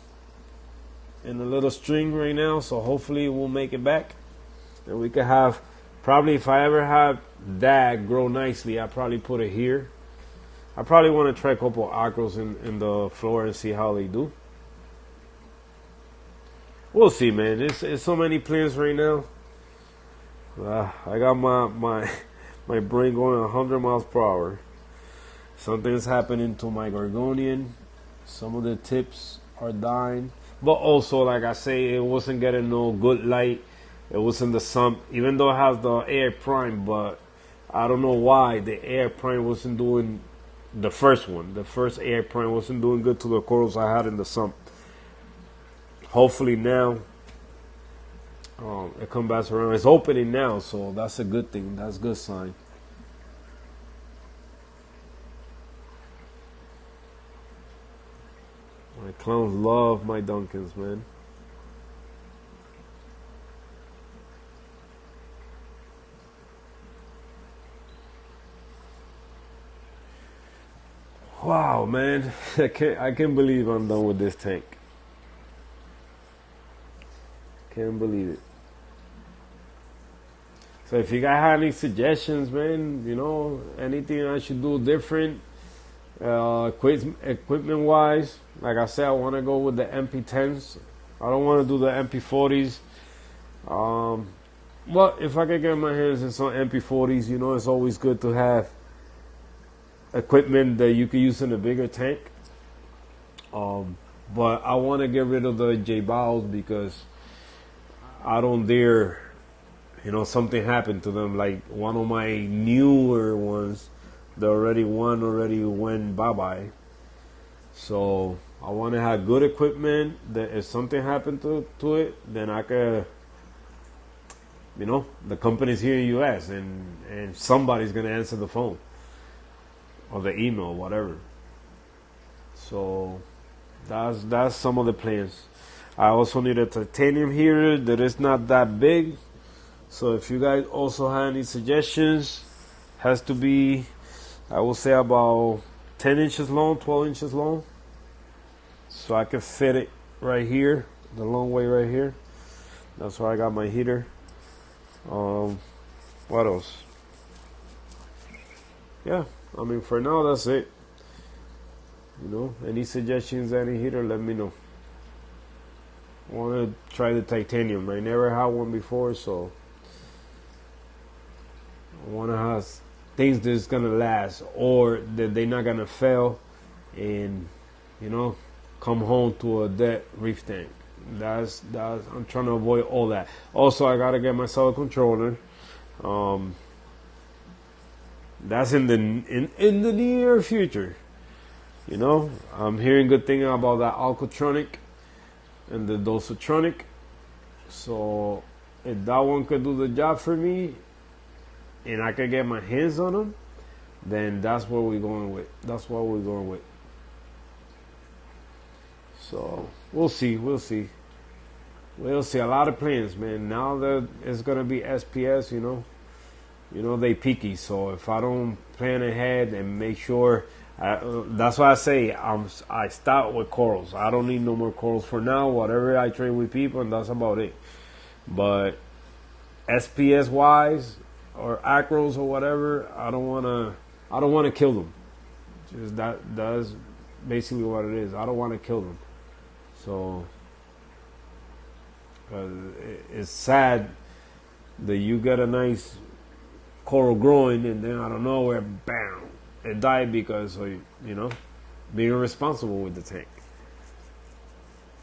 in a little string right now, so hopefully we'll make it back, and we can have, probably if I ever have that grow nicely, I'll probably put it here. I probably want to try a couple acros in the floor and see how they do. We'll see, man. It's so many plans right now. I got my brain going 100 miles per hour. Something's happening to my Gorgonian. Some of the tips are dying. But also, like I say, it wasn't getting no good light. It was in the sump, even though it has the air prime, but I don't know why the air prime wasn't doing the first one. The first air prime wasn't doing good to the corals I had in the sump. Hopefully now it comes back around. It's opening now, so that's a good thing. That's a good sign. My clowns love my Duncans, man. Wow, man. I can't believe I'm done with this tank. Can't believe it. So if you guys have any suggestions, man, you know, anything I should do different, equipment wise, like I said, I want to go with the MP10s. I don't want to do the MP40s. But if I can get my hands in some MP40s, you know, it's always good to have equipment that you can use in a bigger tank. But I want to get rid of the J-Bows because I don't dare, you know, something happened to them. Like one of my newer ones, one already went bye-bye. So I want to have good equipment that if something happened to it, then I could, you know, the company's here in US and somebody's going to answer the phone or the email, whatever. So that's some of the plans. I also need a titanium heater that is not that big. So if you guys also have any suggestions, has to be, I will say about 10 inches long, 12 inches long. So I can fit it right here, the long way right here. That's where I got my heater. What else? Yeah, I mean, for now, that's it. You know, any suggestions, any heater, let me know. I want to try the titanium. I never had one before, so I want to have things that's going to last or that they're not going to fail and, you know, come home to a dead reef tank. That's I'm trying to avoid all that. Also, I got to get myself a controller. That's in the near future. You know, I'm hearing good things about that Alcatronic and the Dosatronic. So if that one could do the job for me and I could get my hands on them, then that's what we're going with. That's what we're going with. So we'll see. A lot of plans, man. Now that it's gonna be SPS, you know they picky. So if I don't plan ahead and make sure, that's why I say I start with corals. I don't need no more corals for now. Whatever I trade with people, and that's about it. But SPS wise or acros or whatever, I don't wanna kill them. Just that's basically what it is. I don't want to kill them. So it's sad that you get a nice coral growing and then out of nowhere, bam, it died because of, you know, being irresponsible with the tank.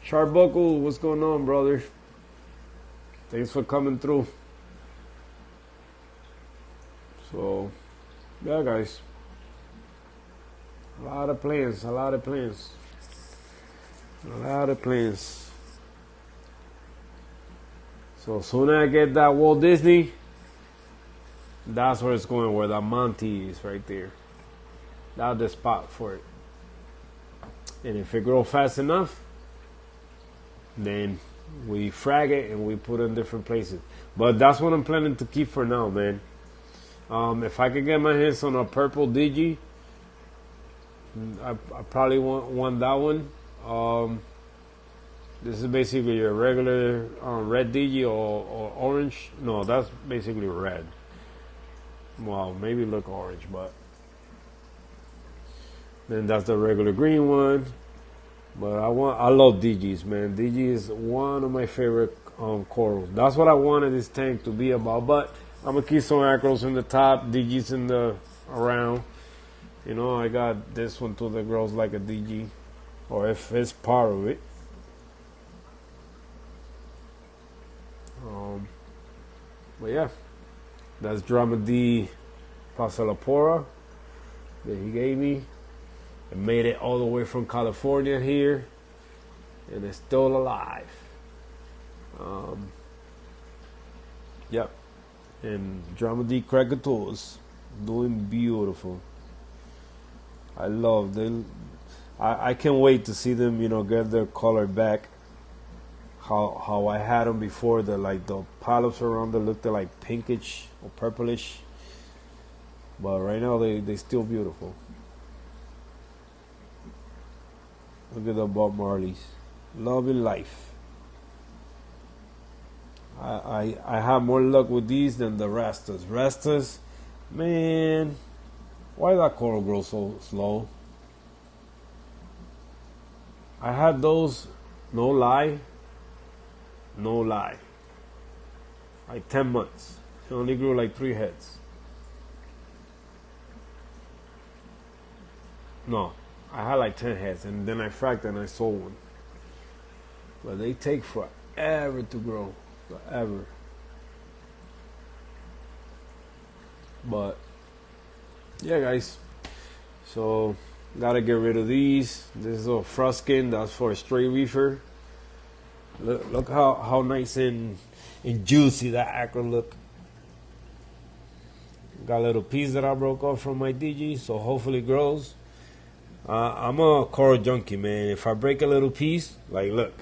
Sharbuckle, what's going on, brother? Thanks for coming through. So, yeah, guys. A lot of plans. So soon as I get that Walt Disney, that's where it's going, where that Monty is right there. That's the spot for it. And if it grows fast enough, then we frag it and we put it in different places. But that's what I'm planning to keep for now, man. If I could get my hands on a purple Digi, I probably want that one. This is basically your regular red Digi or orange. No, that's basically red. Well, maybe look orange, but Then that's the regular green one. But I love DGs, man. DG is one of my favorite corals. That's what I wanted this tank to be about. But I'm gonna keep some acros in the top, DGs in the around. You know, I got this one too that grows like a DG, or if it's part of it. But yeah, that's Drama D Passalapora that he gave me. I made it all the way from California here, and it's still alive. Yep, and Drama D Krakatoas doing beautiful. I love them. I can't wait to see them, you know, get their color back. How I had them before, the polyps around them looked like pinkish or purplish, but right now they still beautiful. Look at the Bob Marleys, loving life. I have more luck with these than the Rastas. Rastas, man, why that coral grow so slow? I had those, no lie, like 10 months. It only grew like 3 heads. No, I had like 10 heads, and then I fracked and I sold one. But they take forever to grow, forever. But yeah, guys, so gotta get rid of these. This is a frost skin, that's for a stray reefer. Look how nice and juicy that acro look. Got a little piece that I broke off from my DG, so hopefully it grows. I'm a coral junkie, man. If I break a little piece, like look,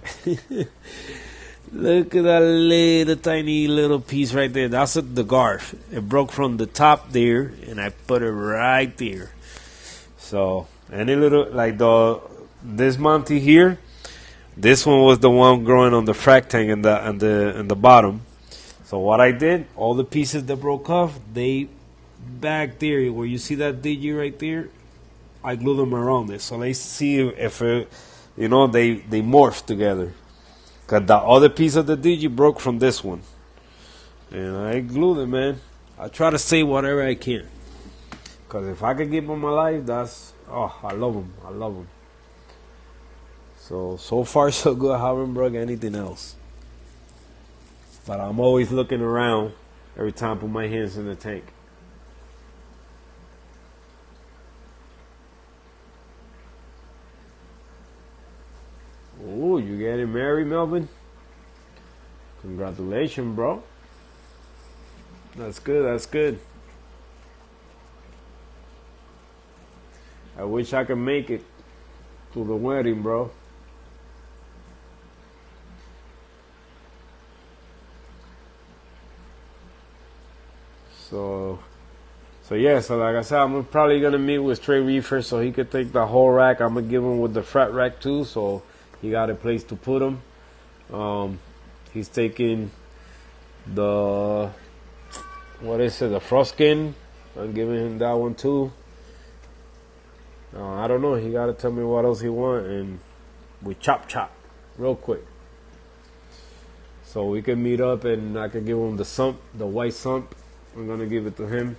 look at that little tiny little piece right there. That's the garf. It broke from the top there, and I put it right there. So any little like this Monty here. This one was the one growing on the frac tank in the bottom. So what I did, all the pieces that broke off, they back there where you see that DG right there, I glue them around it. So let's see if they morph together. Cause the other piece of the DG broke from this one, and I glue them, man. I try to save whatever I can. Cause if I could keep them alive, I love them. I love them. So far so good. I haven't broke anything else. But I'm always looking around every time I put my hands in the tank. Oh, you getting married, Melvin? Congratulations, bro. That's good, that's good. I wish I could make it to the wedding, bro. So yeah, so like I said, I'm probably gonna meet with Trey Reefer so he could take the whole rack. I'm gonna give him with the frat rack too, so he got a place to put them. He's taking the the frost skin. I'm giving him that one too. I don't know. He gotta tell me what else he want, and we chop real quick. So we can meet up, and I can give him the sump, the white sump. I'm gonna give it to him.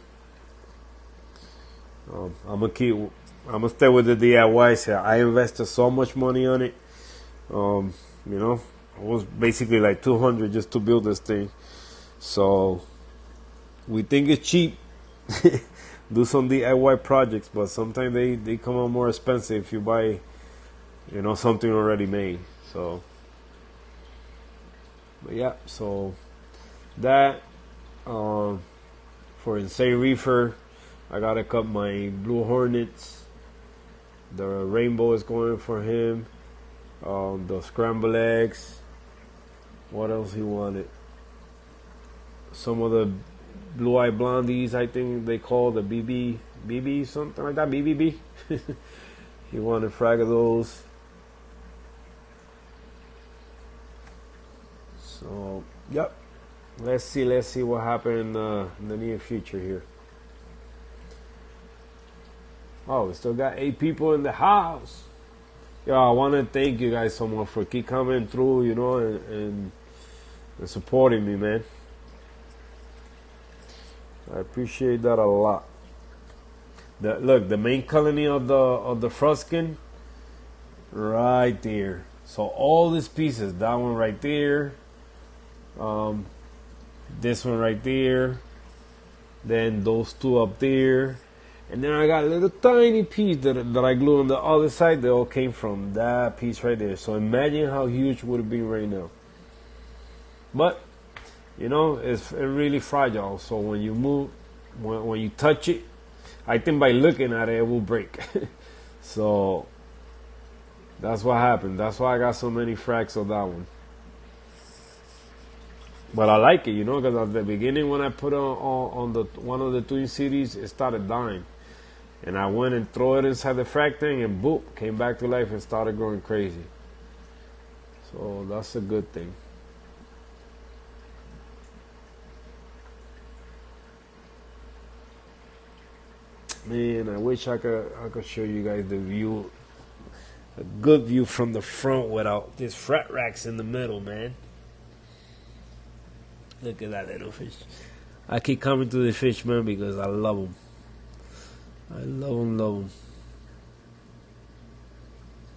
I'm gonna stay with the DIYs here. I invested so much money on it. It was basically like $200 just to build this thing. So we think it's cheap. Do some DIY projects, but sometimes they come out more expensive if you buy, something already made. So, but yeah, so that for Insane Reefer, I gotta cut my blue hornets. The rainbow is going for him. The scrambled eggs. What else he wanted? Some of the blue-eyed blondies, I think they call the BB, something like that, BBB. He wanted frag of those. So, yep. Let's see what happens in the near future here. Oh, we still got 8 people in the house. Yo, I want to thank you guys so much for keep coming through, you know, and supporting me, man. I appreciate that a lot. Look, the main colony of the froskin, right there. So all these pieces, that one right there, this one right there, then those 2 up there, and then I got a little tiny piece that I glued on the other side. They all came from that piece right there. So imagine how huge would it be right now. But you know, it's really fragile. So when you move, when you touch it, I think by looking at it, it will break. So that's what happened. That's why I got so many frags of that one. But I like it, you know, because at the beginning when I put on the one of the Twin Cities, it started dying. And I went and threw it inside the frag thing, and boop, came back to life and started growing crazy. So that's a good thing. Man, I wish I could show you guys the view, a good view from the front without these frat racks in the middle, man. Look at that little fish. I keep coming to the fish, man, because I love them. I love them, love them.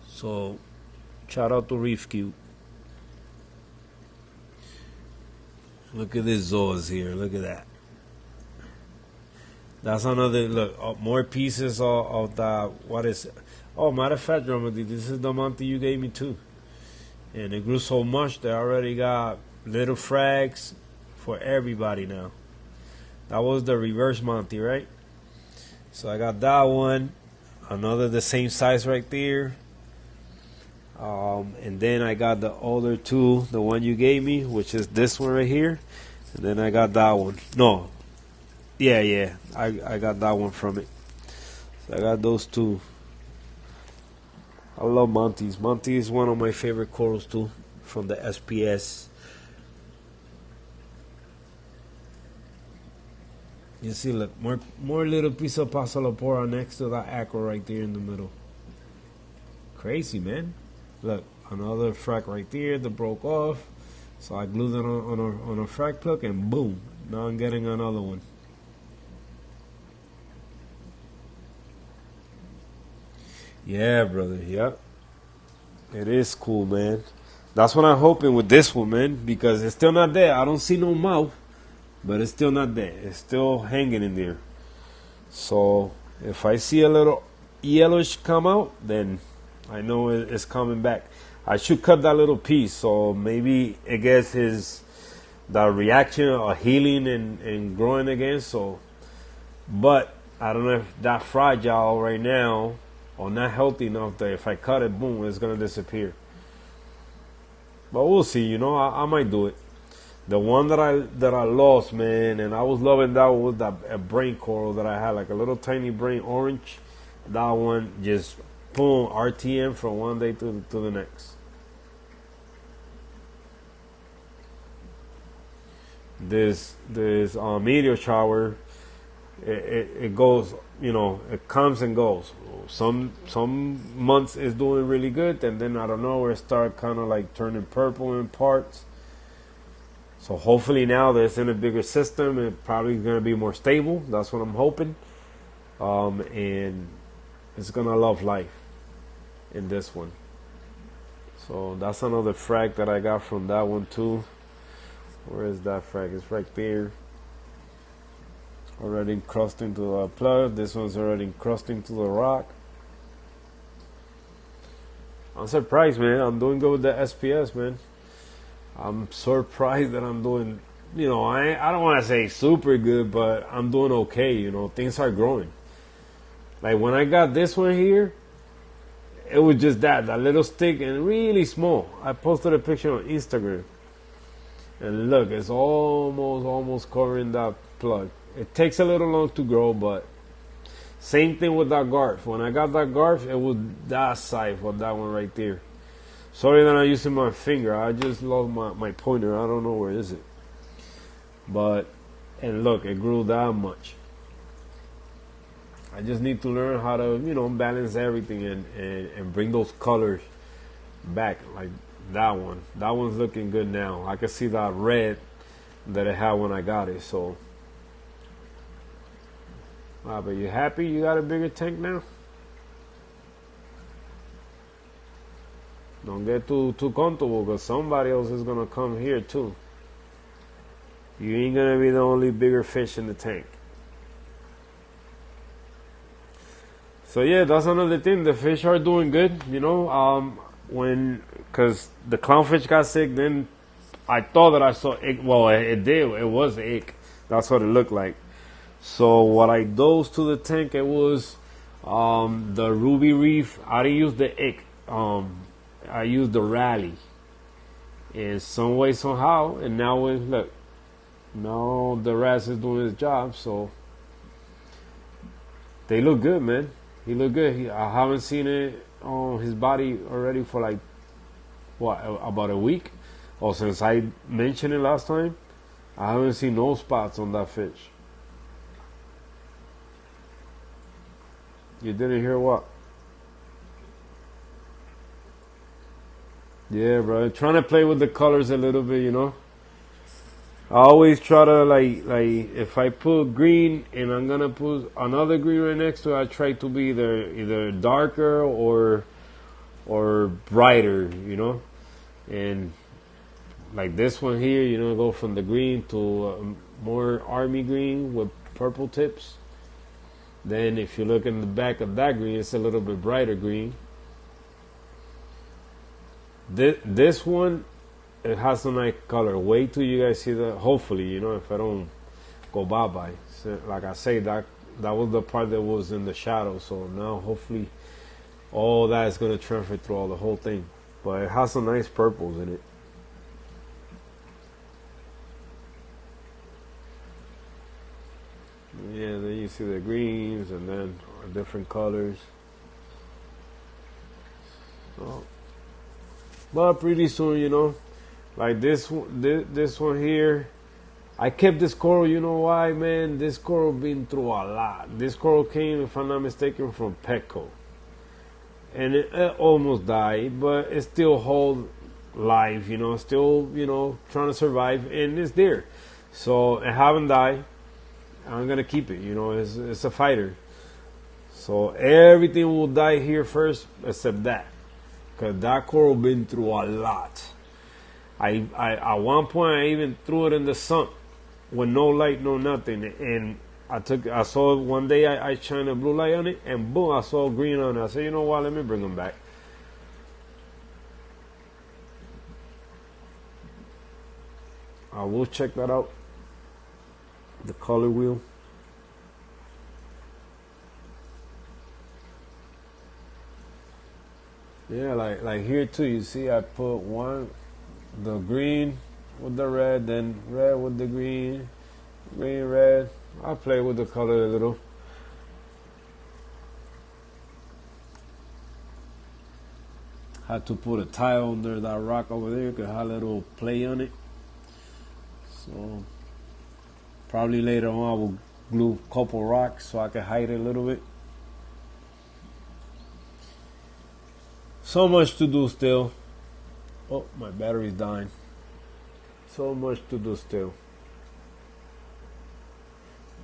So, shout out to Reef Cube. Look at this Zoas here. Look at that. That's another look. More pieces of the what is it? Oh, matter of fact, Remedy, this is the Monty you gave me too, and it grew so much they already got little frags for everybody now. That was the reverse Monty, right? So I got that one, another the same size right there, and then I got the other 2, the one you gave me, which is this one right here, and then I got that one. No. Yeah, I got that one from it. So I got those 2. I love Monty's. Monty is one of my favorite corals too, from the SPS. You see, look, more little piece of Pasalopora next to that aqua right there in the middle. Crazy, man. Look, another frag right there that broke off. So I glued it on a frag plug, and boom, now I'm getting another one. Yeah, brother. Yep. It is cool, man. That's what I'm hoping with this one, man, because it's still not there. I don't see no mouth, but it's still not there. It's still hanging in there. So if I see a little yellowish come out, then I know it's coming back. I should cut that little piece, so maybe it gets the reaction of healing and growing again. So, but I don't know if that fragile right now, or not healthy enough that if I cut it, boom, it's gonna disappear. But we'll see, you know. I might do it. The one that I lost, man, and I was loving that one, was a brain coral that I had, like a little tiny brain orange. That one just boom, RTM from one day to the next. This meteor shower, it goes, you know, it comes and goes. Some months it's doing really good, and then I don't know, it start kind of like turning purple in parts. So hopefully now that it's in a bigger system, it probably going to be more stable. That's what I'm hoping. And it's going to love life in this one. So that's another frag that I got from that one too. Where is that frag? It's right there. Already encrusting to the plug. This one's already encrusting to the rock. I'm surprised, man. I'm doing good with the SPS, man. I'm surprised that I'm doing, you know, I don't want to say super good, but I'm doing okay, you know. Things are growing. Like when I got this one here, it was just that little stick and really small. I posted a picture on Instagram. And look, it's almost covering that plug. It takes a little long to grow, but same thing with that garf. When I got that garf, it was that size for that one right there. Sorry that I'm using my finger. I just love my pointer. I don't know where is it. But, and look, it grew that much. I just need to learn how to, you know, balance everything and bring those colors back. Like that one. That one's looking good now. I can see that red that it had when I got it. So, wow, but you happy you got a bigger tank now? Don't get too comfortable, because somebody else is gonna come here too. You ain't gonna be the only bigger fish in the tank. So yeah, that's another thing. The fish are doing good, you know. Because the clownfish got sick, then I thought that I saw ick. Well, it did. It was ick. That's what it looked like. So what I dosed to the tank, it was the ruby reef. I didn't use the ick. I used the rally. In some way, somehow, and now look. Now the rats is doing his job, so they look good, man. He looked good. I haven't seen it on his body already for like what, about a week, or since I mentioned it last time. I haven't seen no spots on that fish. You didn't hear what? Yeah, bro. Trying to play with the colors a little bit, you know. I always try to like if I put green and I'm gonna put another green right next to it, I try to be either darker or brighter, you know. And like this one here, you know, go from the green to more army green with purple tips. Then if you look in the back of that green, it's a little bit brighter green. This one, it has a nice color. Wait till you guys see that. Hopefully, you know, if I don't go bye-bye. So, like I say, that was the part that was in the shadow. So now, hopefully, all that is going to transfer through the whole thing. But it has some nice purples in it. Yeah, then you see the greens and then different colors. So, but pretty soon, you know, like this one here, I kept this coral. You know why, man? This coral been through a lot. This coral came, if I'm not mistaken, from Petco, and it almost died, but it still hold life. You know, still, you know, trying to survive, and it's there. So it haven't died. I'm gonna keep it. You know, it's a fighter. So everything will die here first, except that, because that coral been through a lot. I at one point I even threw it in the sump with no light, no nothing, and I saw it one day. I shined a blue light on it, and boom, I saw green on it. I said, you know what? Let me bring them back. I will check that out. The color wheel. Yeah, like here too. You see, I put the green with the red, then red with the green, green, red. I play with the color a little. Had to put a tile under that rock over there because I had a little play on it. So probably later on I will glue a couple rocks so I can hide it a little bit. So much to do still. Oh, my battery's dying. So much to do still.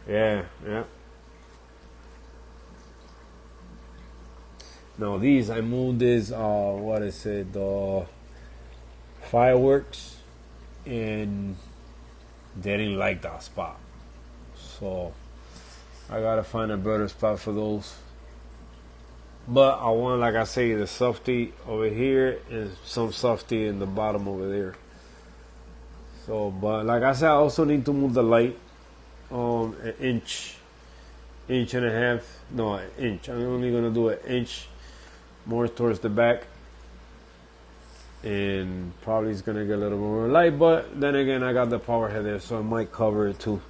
Yeah. Now these, I moved this, what is it, the fireworks, and they didn't like that spot. So I gotta find a better spot for those. But I want, like I say, the softy over here and some softy in the bottom over there. So, but like I said, I also need to move the light an inch and a half. No, an inch. I'm only gonna do an inch more towards the back, and probably it's gonna get a little more light. But then again, I got the power head there, so I might cover it too.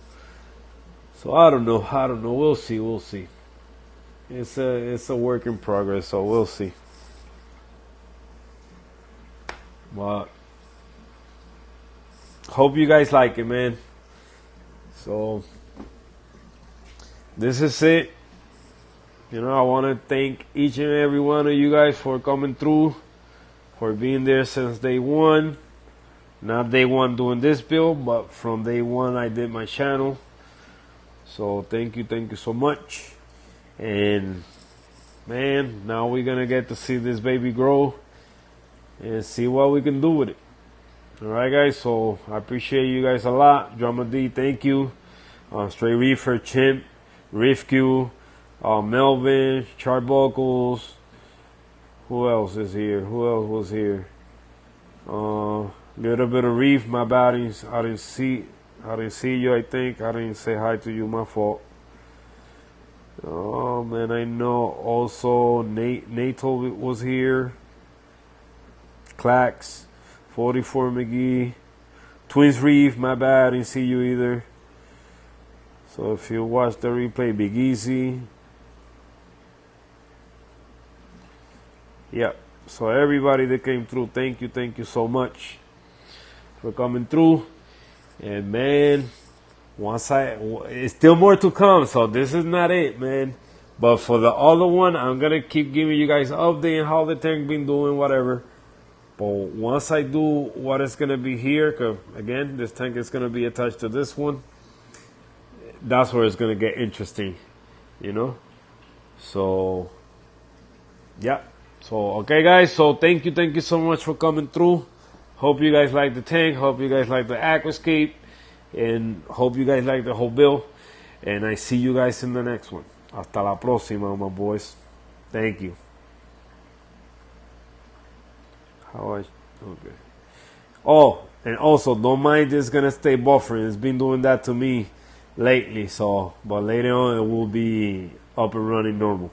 So I don't know. We'll see. It's a work in progress, so we'll see. But hope you guys like it, man. So this is it. You know, I want to thank each and every one of you guys for coming through, for being there since day one. Not day one doing this build, but from day one I did my channel. So thank you so much. And man, now we're gonna get to see this baby grow and see what we can do with it. Alright guys, so I appreciate you guys a lot. Drama D, thank you. Stray Reefer, Chimp, Rifq, Melvin, Charbuckles. Who else is here? Who else was here? Little bit of Reef, my bad. I didn't see you. I think I didn't say hi to you. My fault. Oh man, I know. Also, Nato was here. Clax, 44 McGee, Twins Reef. My bad. I didn't see you either. So if you watch the replay, Big Easy. Yep. So everybody that came through, thank you so much for coming through. And man, it's still more to come. So this is not it, man. But for the other one, I'm gonna keep giving you guys an update on how the tank been doing, whatever. But once I do what is gonna be here, cause again, this tank is gonna be attached to this one. That's where it's gonna get interesting, you know. So yeah. So okay guys, so thank you so much for coming through. Hope you guys like the tank, hope you guys like the Aquascape, and hope you guys like the whole build. And I see you guys in the next one. Hasta la próxima, my boys. Thank you. Okay. Oh, and also don't mind this gonna stay buffering. It's been doing that to me lately, so but later on it will be up and running normal.